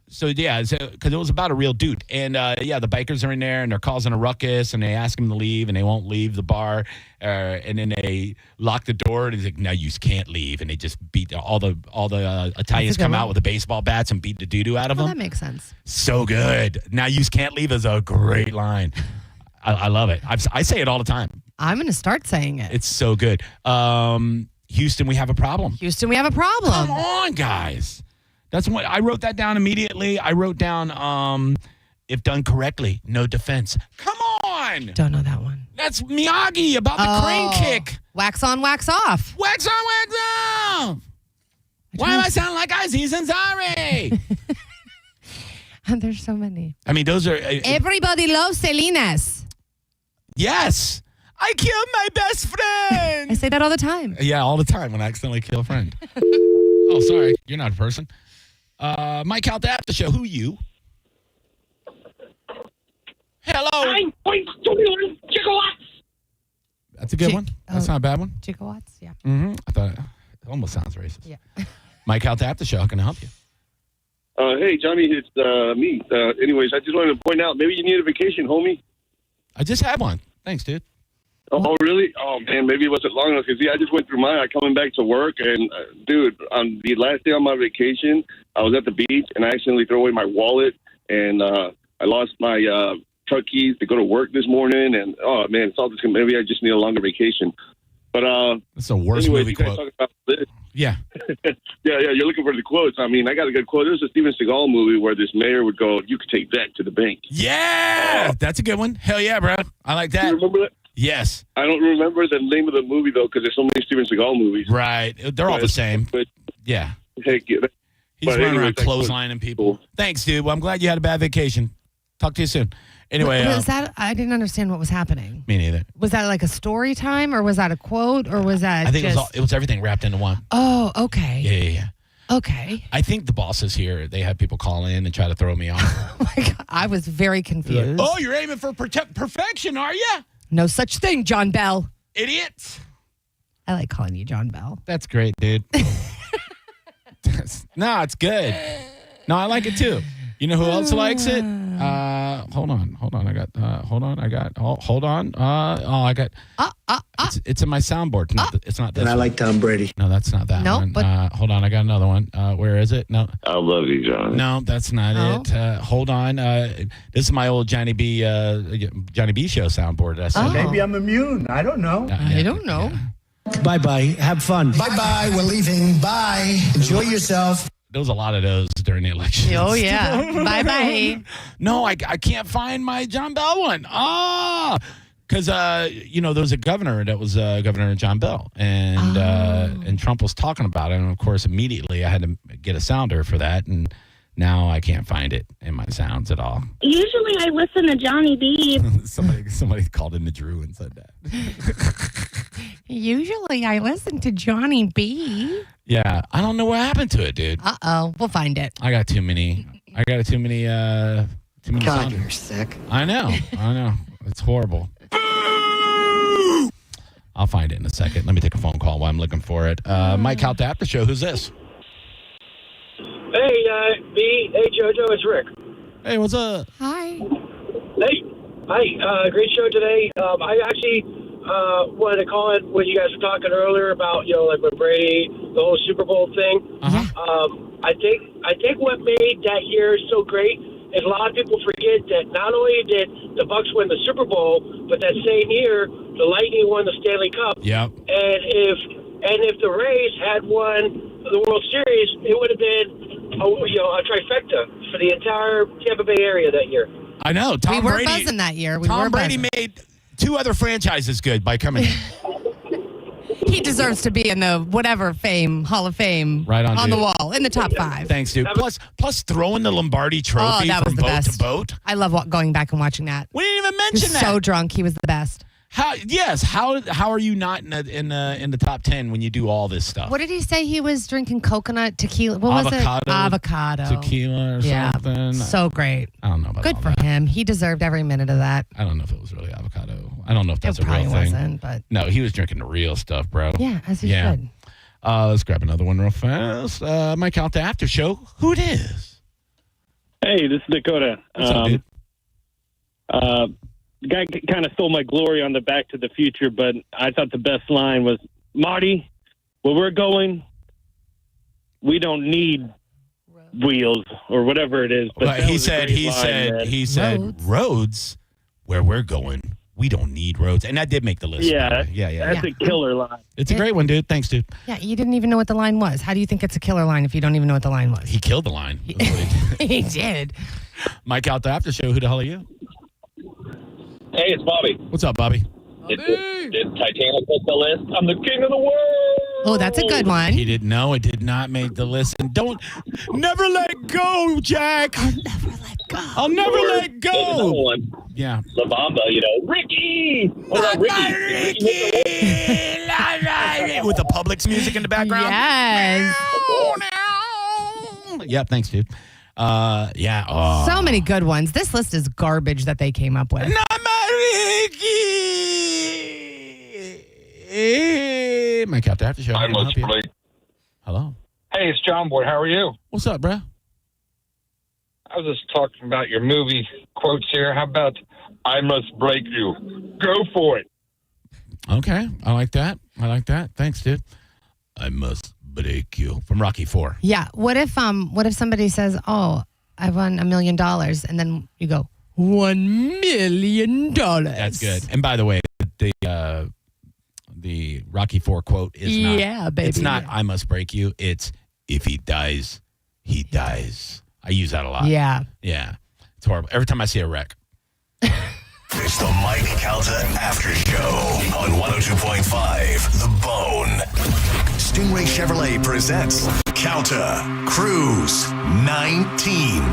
So because it was about a real dude. And the bikers are in there and they're causing a ruckus and they ask him to leave and they won't leave the bar. And then they lock the door and he's like, "No, you can't leave." And they just beat all the Italians come out with the baseball bats and beat the doo-doo out of them. That makes sense. So good. "Now you can't leave" is a great line. I love it. I say it all the time. I'm going to start saying it. It's so good. Houston, we have a problem. Houston, we have a problem. Come on, guys. That's what I wrote that down immediately. I wrote down, if done correctly, no defense. Come on. Don't know that one. That's Miyagi about the crane kick. Wax on, wax off. Wax on, wax off. Why do I sound like Aziz Ansari? There's so many. I mean, those are... Everybody loves Salinas. Yes. I killed my best friend. I say that all the time. Yeah, all the time when I accidentally kill a friend. Oh, sorry. You're not a person. Mike out the after show. Who you? Hello. That's a good one. That's not a bad one. Gigawatts, yeah. Mm-hmm. I thought it almost sounds racist. Yeah. Mike out the after show. How can I help you? Hey, Johnny, it's me. Anyways, I just wanted to point out, maybe you need a vacation, homie. I just had one. Thanks, dude. Oh, really? Oh, man, maybe it wasn't long enough. Because, I just went through mine. Coming back to work, and, dude, on the last day on my vacation, I was at the beach, and I accidentally threw away my wallet, and I lost my truck keys to go to work this morning, and, oh, man, it's all this. Maybe I just need a longer vacation. But that's the worst anyways, movie you guys quote. talk about this. Yeah. Yeah, you're looking for the quotes. I mean, I got a good quote. There's a Steven Seagal movie where this mayor would go, "You could take that to the bank." Yeah, that's a good one. Hell yeah, bro. I like that. You remember that? Yes. I don't remember the name of the movie, though, because there's so many Steven Seagal movies. Right. They're all the same. But, yeah. Heck, yeah. He's But running anyways, around clotheslining people. Thanks, dude. Well, I'm glad you had a bad vacation. Talk to you soon. Anyway. Was that? I didn't understand what was happening. Me neither. Was that like a story time, or was that a quote, or was that? I think just... it was everything wrapped into one. Oh, okay. Yeah. Okay. I think the bosses here, they have people call in and try to throw me off. Oh my God. I was very confused. Oh, you're aiming for perfection, are you? No such thing, John Bell. Idiot. I like calling you John Bell. That's great, dude. No, it's good. No, I like it too. You know who else likes it? Hold on. I got. It's in my soundboard. It's not this. And I one. like Tom Brady. No, that's not that No, one. but- Hold on, I got another one. Where is it? No. I love you, Johnny. No, that's not it. Hold on. This is my old Johnny B. Show soundboard. That I said. Maybe I'm immune. I don't know. I don't know. Bye-bye. Have fun. Bye-bye. We're leaving. Bye. Enjoy yourself. There was a lot of those during the election. Oh, yeah. Bye-bye. No, I can't find my John Bell one. Because, there was a governor that was Governor John Bell. And Trump was talking about it. And, of course, immediately I had to get a sounder for that. And now I can't find it in my sounds at all. Usually I listen to Johnny B. Somebody called into Drew and said that. Usually I listen to Johnny B. Yeah, I don't know what happened to it, dude. Uh-oh. We'll find it. I got too many. Too many God, songs. you're sick. I know. It's horrible. I'll find it in a second. Let me take a phone call while I'm looking for it. Mike out the after show. Who's this? Hey, B. Hey, JoJo. It's Rick. Hey, what's up? Hi. Hey, Hi, great show today. I actually wanted to call in when you guys were talking earlier about, like with Brady, the whole Super Bowl thing. I think what made that year so great is a lot of people forget that not only did the Bucs win the Super Bowl, but that same year the Lightning won the Stanley Cup. Yep. And if the Rays had won the World Series, it would have been a trifecta for the entire Tampa Bay area that year. I know. We were buzzing that year. Tom Brady made 2 other franchises good by coming here. He deserves to be in the whatever fame, Hall of Fame, Right on, the dude. wall, in the top 5. Thanks, dude. Plus throwing the Lombardi Trophy that was from the boat best. to boat. I love going back and watching that. We didn't even He mention was that. so drunk. He was the best. How are you not in the top 10 when you do all this stuff? What did he say? He was drinking coconut tequila. What was it? Avocado. Tequila or something. So great. I don't know about Good all for that. him. He deserved every minute of that. I don't know if it was really avocado. I don't know if that's It a real probably thing. wasn't, but No, he was drinking the real stuff, bro. yeah, as he should. Let's grab another one real fast. Mike out the after show. Who it is? Hey, this is Dakota. What's up, dude? The guy kind of stole my glory on the Back to the Future, but I thought the best line was, Marty, where we're going, we don't need wheels or whatever it is. But Well, that was a great line, man. said roads where we're going. We don't need roads, and that did make the list. Yeah, yeah. That's a killer line. It's a great one, dude. Thanks, dude. Yeah, you didn't even know what the line was. How do you think it's a killer line if you don't even know what the line was? He killed the line. He did. Mike out the after show. Who the hell are you? Hey, it's Bobby. What's up, Bobby? Did Titanic make the list? I'm the king of the world. Oh, that's a good one. He didn't know. It did not make the list. And never let go, Jack. I'll never let go. There's another one. Yeah. La Bamba, Ricky. What about Ricky? With the Publix music in the background. Yes. Yeah, thanks, dude. Yeah. Oh. So many good ones. This list is garbage that they came up with. Mike out the after show. I must play. Hello. Hey, it's John Boy. How are you? What's up, bro? I was just talking about your movie quotes here. How about I must break you? Go for it. Okay. I like that. Thanks, dude. I must break you. From Rocky IV. Yeah. What if somebody says, "Oh, I won $1 million," and then you go, $1 million. That's good. And by the way, the Rocky IV quote is not. Yeah, baby. It's not I must break you. It's if he dies, he dies. I use that a lot. Yeah. Yeah. It's horrible. Every time I see a wreck. It's the Mike Calta After Show on 102.5 The Bone. Stingray Chevrolet presents Calta Cruise 19.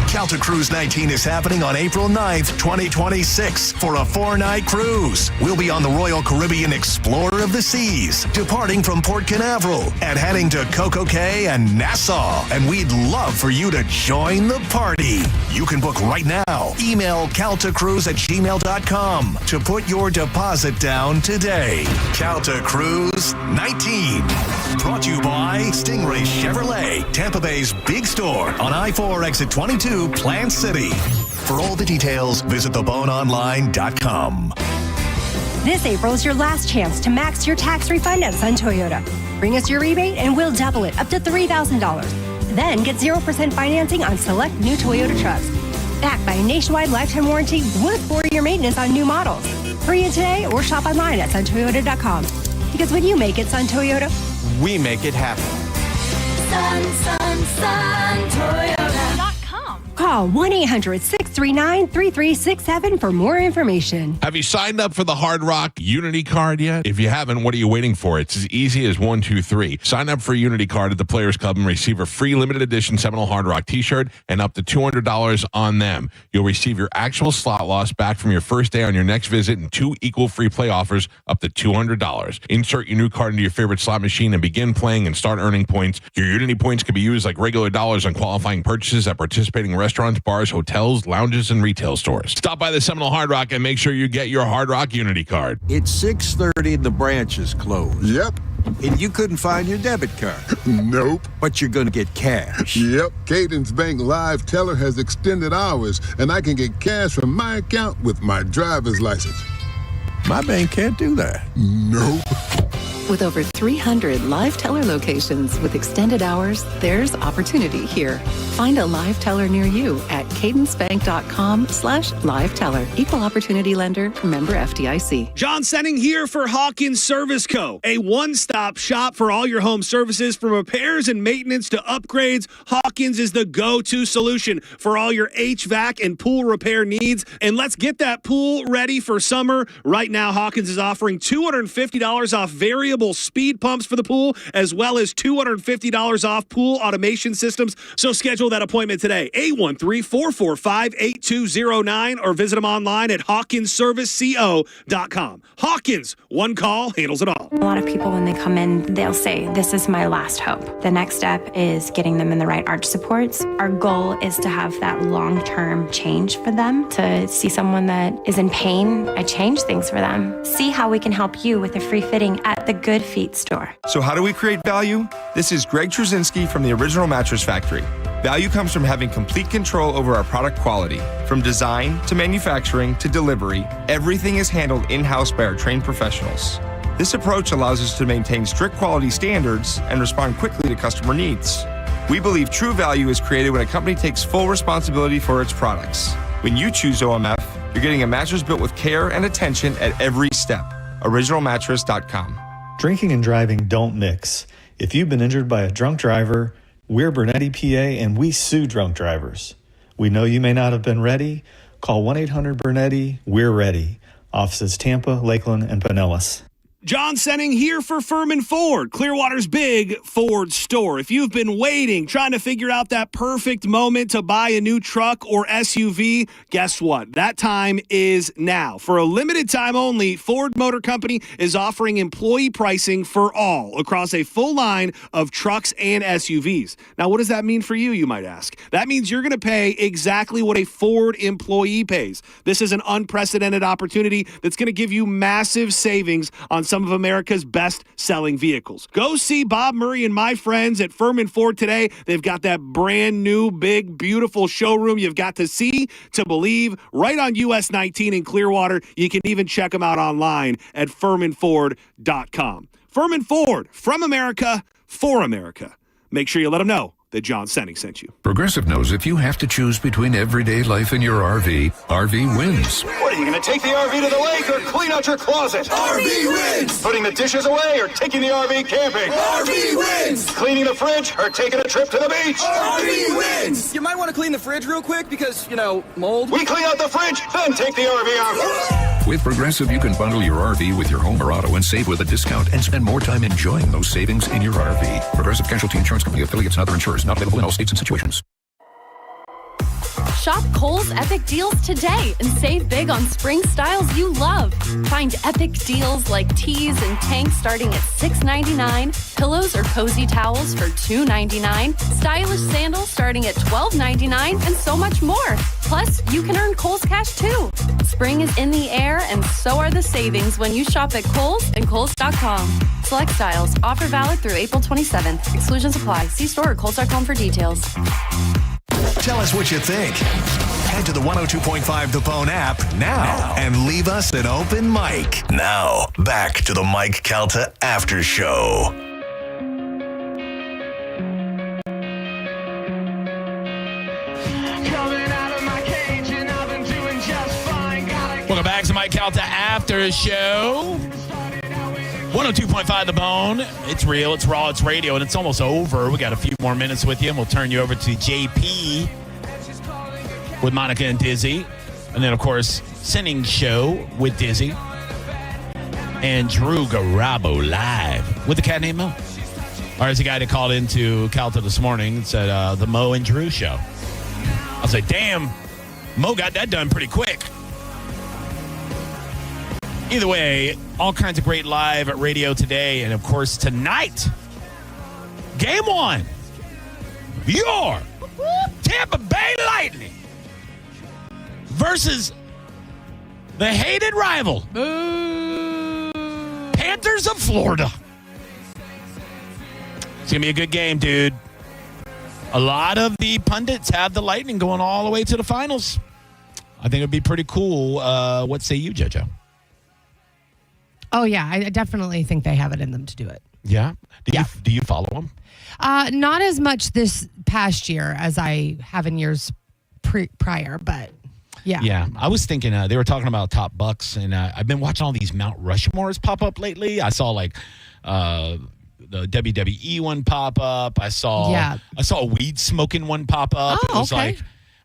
Calta Cruise 19 is happening on April 9th, 2026 for a 4-night cruise. We'll be on the Royal Caribbean Explorer of the Seas, departing from Port Canaveral and heading to Coco Cay and Nassau. And we'd love for you to join the party. You can book right now. Email caltacruise@gmail.com to put your deposit down today. Calta Cruise 19. Brought to you by Stingray Chevrolet, Tampa Bay's big store on I-4 exit 22, Plant City. For all the details, visit theboneonline.com. This April is your last chance to max your tax refund at Sun Toyota. Bring us your rebate and we'll double it up to $3,000. Then get 0% financing on select new Toyota trucks. Backed by a nationwide lifetime warranty with 4-year maintenance on new models. Hurry in today or shop online at suntoyota.com. Because when you make it Sun Toyota, we make it happen. SunToyota.com. Call 1-800-639-3367 for more information. Have you signed up for the Hard Rock Unity Card yet? If you haven't, what are you waiting for? It's as easy as 1, 2, 3. Sign up for Unity Card at the Players Club and receive a free limited edition Seminole Hard Rock t-shirt and up to $200 on them. You'll receive your actual slot loss back from your first day on your next visit and 2 equal free play offers up to $200. Insert your new card into your favorite slot machine and begin playing and start earning points. Your Unity points can be used like regular dollars on qualifying purchases at participating restaurants, bars, hotels, lounges, and retail stores. Stop by the Seminole Hard Rock and make sure you get your Hard Rock Unity Card. It's 6:30 and the branch is closed. Yep. And you couldn't find your debit card? Nope. But you're going to get cash. Yep. Cadence Bank Live Teller has extended hours, and I can get cash from my account with my driver's license. My bank can't do that. Nope. With over 300 Live Teller locations with extended hours, there's opportunity here. Find a Live Teller near you at cadencebank.com/liveteller. Equal opportunity lender, member FDIC. John Senning here for Hawkins Service Co., a one-stop shop for all your home services from repairs and maintenance to upgrades. Hawkins is the go-to solution for all your HVAC and pool repair needs. And let's get that pool ready for summer. Right now, Hawkins is offering $250 off variable speed pumps for the pool, as well as $250 off pool automation systems. So schedule that appointment today, 813-445-8209, or visit them online at hawkinsserviceco.com. Hawkins, one call handles it all. A lot of people, when they come in, they'll say, this is my last hope. The next step is getting them in the right arch supports. Our goal is to have that long-term change for them. To see someone that is in pain, I change things for them. See how we can help you with a free fitting at the Good Feet store. So how do we create value? This is Greg Trzynski from the Original Mattress Factory. Value comes from having complete control over our product quality. From design to manufacturing to delivery, everything is handled in-house by our trained professionals. This approach allows us to maintain strict quality standards and respond quickly to customer needs. We believe true value is created when a company takes full responsibility for its products. When you choose OMF, you're getting a mattress built with care and attention at every step. OriginalMattress.com. Drinking and driving don't mix. If you've been injured by a drunk driver, we're Bernetti PA and we sue drunk drivers. We know you may not have been ready. Call 1-800-BERNETTI. We're ready. Offices Tampa, Lakeland, and Pinellas. John Senning here for Furman Ford, Clearwater's big Ford store. If you've been waiting, trying to figure out that perfect moment to buy a new truck or SUV, guess what? That time is now. For a limited time only, Ford Motor Company is offering employee pricing for all across a full line of trucks and SUVs. Now, what does that mean for you, you might ask? That means you're going to pay exactly what a Ford employee pays. This is an unprecedented opportunity that's going to give you massive savings on some of America's best-selling vehicles. Go see Bob Murray and my friends at Furman Ford today. They've got that brand new, big, beautiful showroom you've got to see to believe right on US 19 in Clearwater. You can even check them out online at FurmanFord.com. Furman Ford, from America, for America. Make sure you let them know that John Senning sent you. Progressive knows if you have to choose between everyday life and your RV wins. What, are you going to take the RV to the lake or clean out your closet? RV wins! Putting the dishes away or taking the RV camping? RV wins! Cleaning the fridge or taking a trip to the beach? RV wins! You might want to clean the fridge real quick because, mold. We clean out the fridge, then take the RV out. With Progressive, you can bundle your RV with your home or auto and save with a discount and spend more time enjoying those savings in your RV. Progressive Casualty Insurance Company, affiliates, and other insurers not available in all states and situations. Shop Kohl's Epic Deals today and save big on spring styles you love. Find epic deals like tees and tanks starting at $6.99, pillows or cozy towels for $2.99, stylish sandals starting at $12.99, and so much more. Plus, you can earn Kohl's Cash too. Spring is in the air, and so are the savings when you shop at Kohl's and Kohl's.com. Select styles. Offer valid through April 27th. Exclusions apply. See store or Kohl's.com for details. Tell us what you think. Head to the 102.5 The Bone app now and leave us an open mic. Now, back to the Mike Calta After Show. Welcome back to Mike Calta After Show. 102.5 The Bone. It's real, it's raw, it's radio, and it's almost over. We got a few more minutes with you, and we'll turn you over to JP with Monica and Dizzy. And then, of course, Senning Show with Dizzy. And Drew Garabo live with the cat named Mo. Or there's a guy that called into Calta this morning and said, the Mo and Drew show. I was like, damn, Mo got that done pretty quick. Either way, all kinds of great live radio today. And, of course, tonight, game one, your Tampa Bay Lightning versus the hated rival, Panthers of Florida. It's going to be a good game, dude. A lot of the pundits have the Lightning going all the way to the finals. I think it would be pretty cool. What say you, JoJo? Oh, yeah. I definitely think they have it in them to do it. Yeah? Do you follow them? Not as much this past year as I have in years prior, but yeah. Yeah. I was thinking they were talking about top bucks, and I've been watching all these Mount Rushmores pop up lately. I saw like the WWE one pop up. I saw a weed smoking one pop up. Oh, it was like,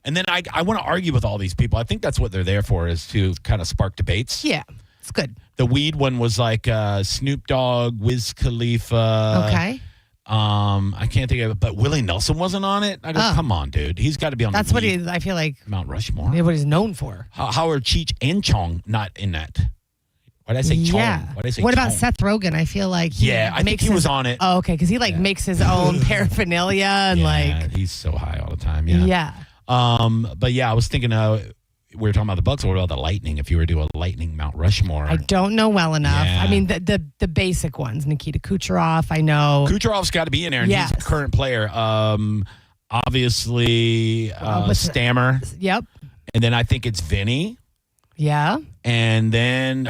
and then I want to argue with all these people. I think that's what they're there for, is to kind of spark debates. Yeah, it's good. The weed one was like Snoop Dogg, Wiz Khalifa. Okay. I can't think of it, but Willie Nelson wasn't on it. I go, come on, dude. He's got to be on That's the what weed. I feel like. Mount Rushmore. What he's known for. Howard Cheech and Chong not in that. Why did I say Chong? Yeah. Why did I say what about Chong? Seth Rogen? I feel like I think he was on it. Oh, okay, because he makes his own paraphernalia and he's so high all the time. Yeah. But yeah, I was thinking we were talking about the Bucks. What about the Lightning? If you were to do a Lightning Mount Rushmore, I don't know well enough. Yeah. I mean, the basic ones. Nikita Kucherov, I know. Kucherov's got to be in there, and he's a current player. Obviously, Stammer. Yep. And then I think it's Vinny. Yeah. And then,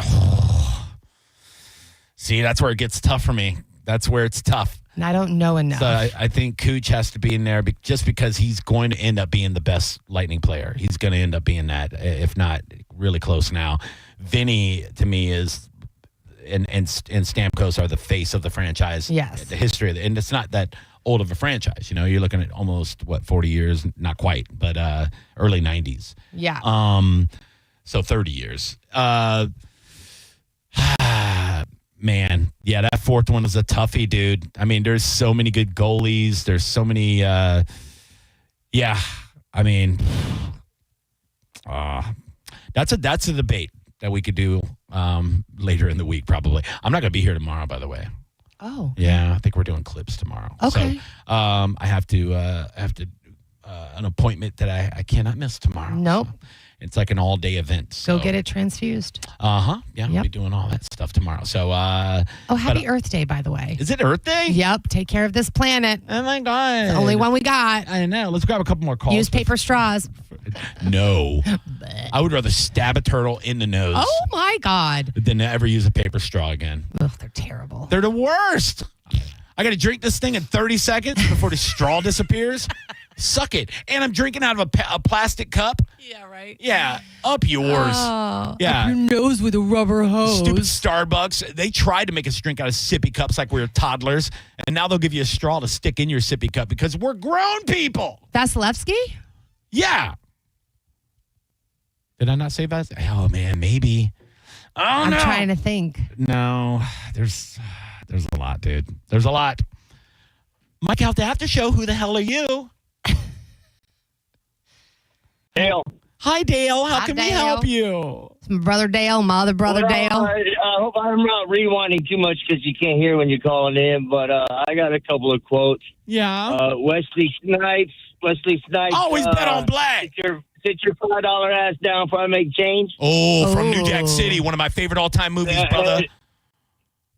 see, that's where it gets tough for me. That's where it's tough. And I don't know enough. So I think Cooch has to be in there just because he's going to end up being the best Lightning player. He's going to end up being that, if not really close now. Vinny, to me, is and Stamkos are the face of the franchise. Yes. The history of it. And it's not that old of a franchise. You know, you're looking at almost, 40 years? Not quite, but early 90s. Yeah. So 30 years. Man, yeah, that fourth one was a toughie, dude. I mean, there's so many good goalies. There's so many, that's a debate that we could do later in the week, probably. I'm not going to be here tomorrow, by the way. Oh. Yeah, I think we're doing clips tomorrow. Okay. So, I have to an appointment that I cannot miss tomorrow. Nope. So it's like an all-day event. So. Go get it transfused. Yeah, we'll be doing all that stuff tomorrow. So, happy Earth Day, by the way. Is it Earth Day? Yep. Take care of this planet. Oh my God. It's the only one we got. I know. Let's grab a couple more calls. Use paper straws. No. I would rather stab a turtle in the nose. Oh my God. Than ever use a paper straw again. Ugh, they're terrible. They're the worst. I got to drink this thing in 30 seconds before the straw disappears. Suck it. And I'm drinking out of a plastic cup. Yeah, right. Yeah, up yours. Oh, yeah. Up your nose with a rubber hose. Stupid Starbucks. They tried to make us drink out of sippy cups like we were toddlers, and now they'll give you a straw to stick in your sippy cup because we're grown people. Vasilevsky? Yeah. Did I not say that? Oh, man, maybe. Oh, I'm no. trying to think. No, there's a lot, dude. There's a lot. Mike, out the after show, who the hell are you? Dale. Hi, Dale. How can we help you? It's my brother Dale, my other brother Dale. I hope I'm not rewinding too much because you can't hear when you're calling in, but I got a couple of quotes. Yeah. Wesley Snipes. Always bet on black. Sit your $5 ass down before I make change. Oh, from New Jack City, one of my favorite all-time movies, brother.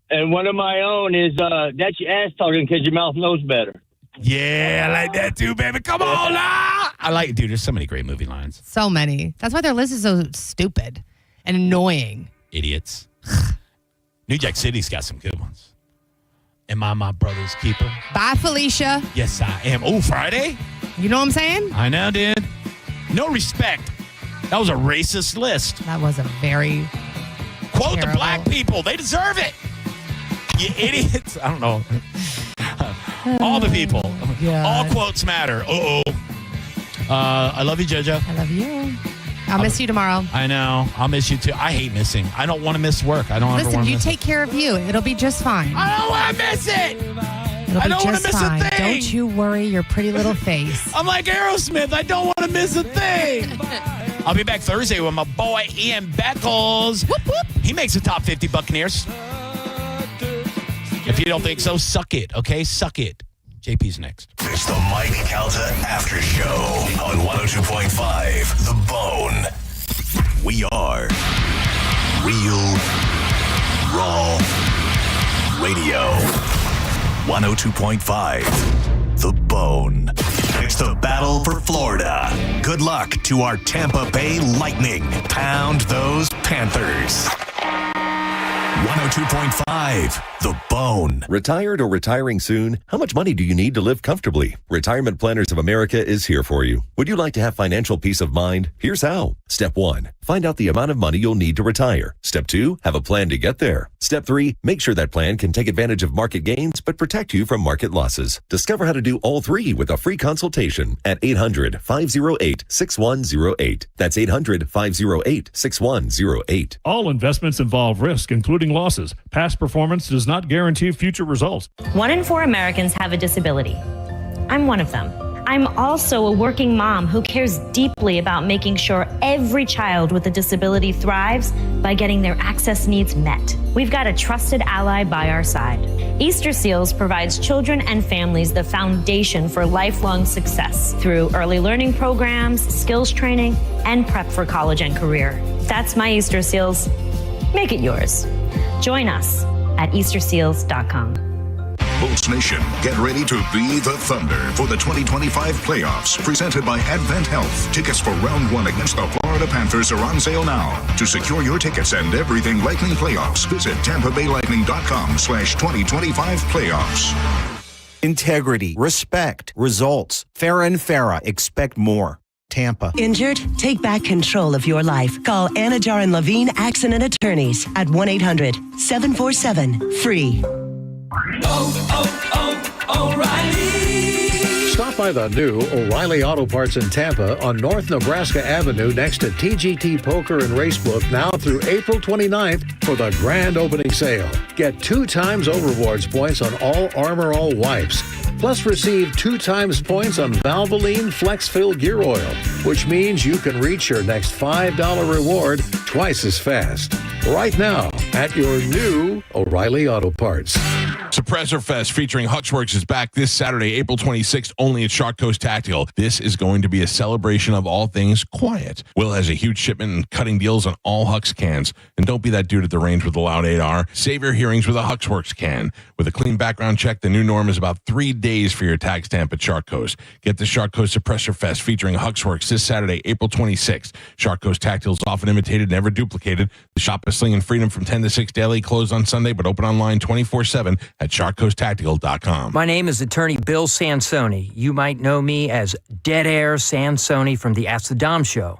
And one of my own is that's your ass talking because your mouth knows better. Yeah, I like that too, baby. Come on now. I like it, dude. There's so many great movie lines. So many. That's why their list is so stupid and annoying. Idiots. New Jack City's got some good ones. Am I my brother's keeper? Bye, Felicia. Yes, I am. Oh, Friday? You know what I'm saying? I know, dude. No respect. That was a racist list. That was a very Quote terrible. the black people. They deserve it. You idiots. I don't know. All the people. God. All quotes matter. I love you, JoJo. I love you. I'll miss you tomorrow. I know. I'll miss you too. I hate missing. I don't want to miss work. I don't ever Listen, want to you miss take care of you. It'll be just fine. I don't want to miss it. It'll I be don't want to just miss fine. a thing. Don't you worry your pretty little face. I'm like Aerosmith. I don't want to miss a thing. I'll be back Thursday with my boy Ian Beckles. Whoop, whoop. He makes the top 50 Buccaneers. If you don't think so, suck it, okay? Suck it. JP's next. It's the Mike Calta After Show on 102.5 The Bone. We are Real Raw Radio. 102.5. The Bone. It's the battle for Florida. Good luck to our Tampa Bay Lightning. Pound those Panthers. 102.5, The Bone. Retired or retiring soon? How much money do you need to live comfortably? Retirement Planners of America is here for you. Would you like to have financial peace of mind? Here's how. Step 1, find out the amount of money you'll need to retire. Step 2, have a plan to get there. Step 3, make sure that plan can take advantage of market gains but protect you from market losses. Discover how to do all three with a free consultation at 800-508-6108. That's 800-508-6108. All investments involve risk, including losses. Past performance does not guarantee future results. 1 in 4 Americans have a disability. I'm one of them. I'm also a working mom who cares deeply about making sure every child with a disability thrives by getting their access needs met. We've got a trusted ally by our side. Easter Seals provides children and families the foundation for lifelong success through early learning programs, skills training, and prep for college and career. That's my Easter Seals. Make it yours. Join us at easterseals.com. Bolts Nation, get ready to be the Thunder for the 2025 playoffs, presented by Advent Health. Tickets for round 1 against the Florida Panthers are on sale now. To secure your tickets and everything Lightning playoffs, visit TampaBayLightning.com/2025 playoffs. Integrity, respect, results. Farrah and Farrah, expect more. Tampa. Injured? Take back control of your life. Call Anajar and Levine Accident Attorneys at 1-800-747-FREE. O'Reilly. Stop by the new O'Reilly Auto Parts in Tampa on North Nebraska Avenue next to TGT Poker and Racebook now through April 29th for the grand opening sale. Get 2 times O-Rewards points on all Armor All wipes. Plus receive 2 times points on Valvoline FlexFill Gear Oil, which means you can reach your next $5 reward twice as fast. Right now at your new O'Reilly Auto Parts. Suppressor Fest featuring Huxworks is back this Saturday, April 26th, only at Shark Coast Tactical. This is going to be a celebration of all things quiet. Will has a huge shipment and cutting deals on all Hux cans. And don't be that dude at the range with the loud 8R. Save your hearings with a Huxworks can. With a clean background check, the new norm is about 3 days for your tag stamp at Shark Coast. Get the Shark Coast Suppressor Fest featuring Huxworks this Saturday, April 26th. Shark Coast Tactical is often imitated, never duplicated. The shop is slinging freedom from 10 to 6 daily, closed on Sunday, but open online 24/7 at SharkCoastTactical.com. My name is Attorney Bill Sansoni. You might know me as Dead Air Sansoni from the Ask the Dom Show.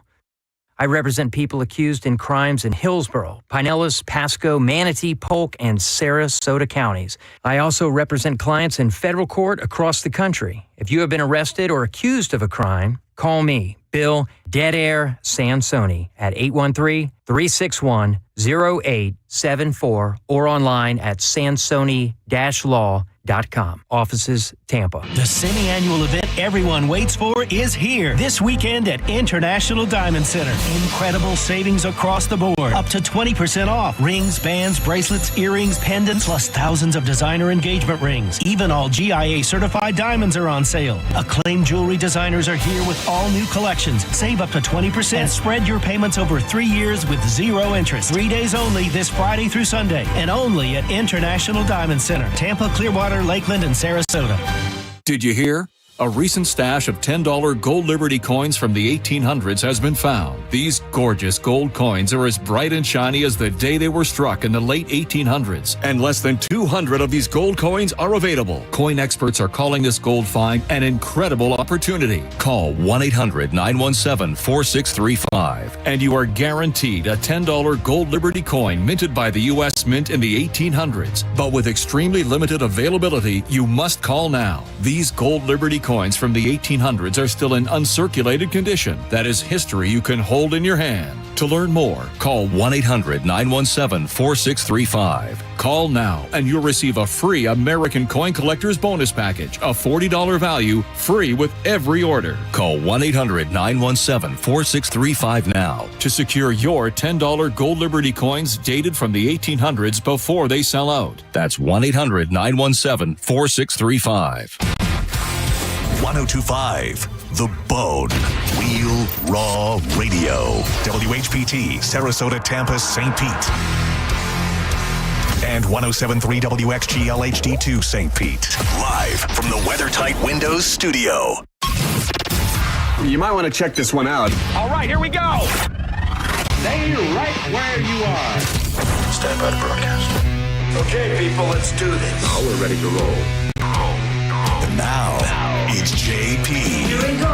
I represent people accused in crimes in Hillsborough, Pinellas, Pasco, Manatee, Polk, and Sarasota counties. I also represent clients in federal court across the country. If you have been arrested or accused of a crime, call me, Bill Dead Air Sansoni, at 813-361-0874 or online at sansoni-law.com. Offices, Tampa. The semi-annual event everyone waits for is here this weekend at International Diamond Center. Incredible savings across the board. Up to 20% off. Rings, bands, bracelets, earrings, pendants, plus thousands of designer engagement rings. Even all GIA certified diamonds are on sale. Acclaimed jewelry designers are here with all new collections. Save up to 20% and spread your payments over 3 years with 0 interest. 3 days only this Friday through Sunday, and only at International Diamond Center, Tampa, Clearwater, Lakeland, and Sarasota. Did you hear? A recent stash of $10 gold Liberty coins from the 1800s has been found. These gorgeous gold coins are as bright and shiny as the day they were struck in the late 1800s. And less than 200 of these gold coins are available. Coin experts are calling this gold find an incredible opportunity. Call 1-800-917-4635 and you are guaranteed a $10 gold Liberty coin minted by the U.S. Mint in the 1800s. But with extremely limited availability, you must call now. These gold Liberty coins from the 1800s are still in uncirculated condition. That is history you can hold in your hand. To learn more, call 1-800-917-4635. Call now and you'll receive a free American Coin Collector's Bonus Package, a $40 value, free with every order. Call 1-800-917-4635 now to secure your $10 gold Liberty coins dated from the 1800s before they sell out. That's 1-800-917-4635. 102.5 The Bone. Wheel Raw Radio. WHPT, Sarasota, Tampa, St. Pete. and 107.3 WXGL HD2 St. Pete. Live from the WeatherTight Windows studio. You might want to check this one out. All right, here we go. Stay right where you are. Stand by to broadcast. Okay, people, let's do this. Now we're ready to roll. And now, it's JP.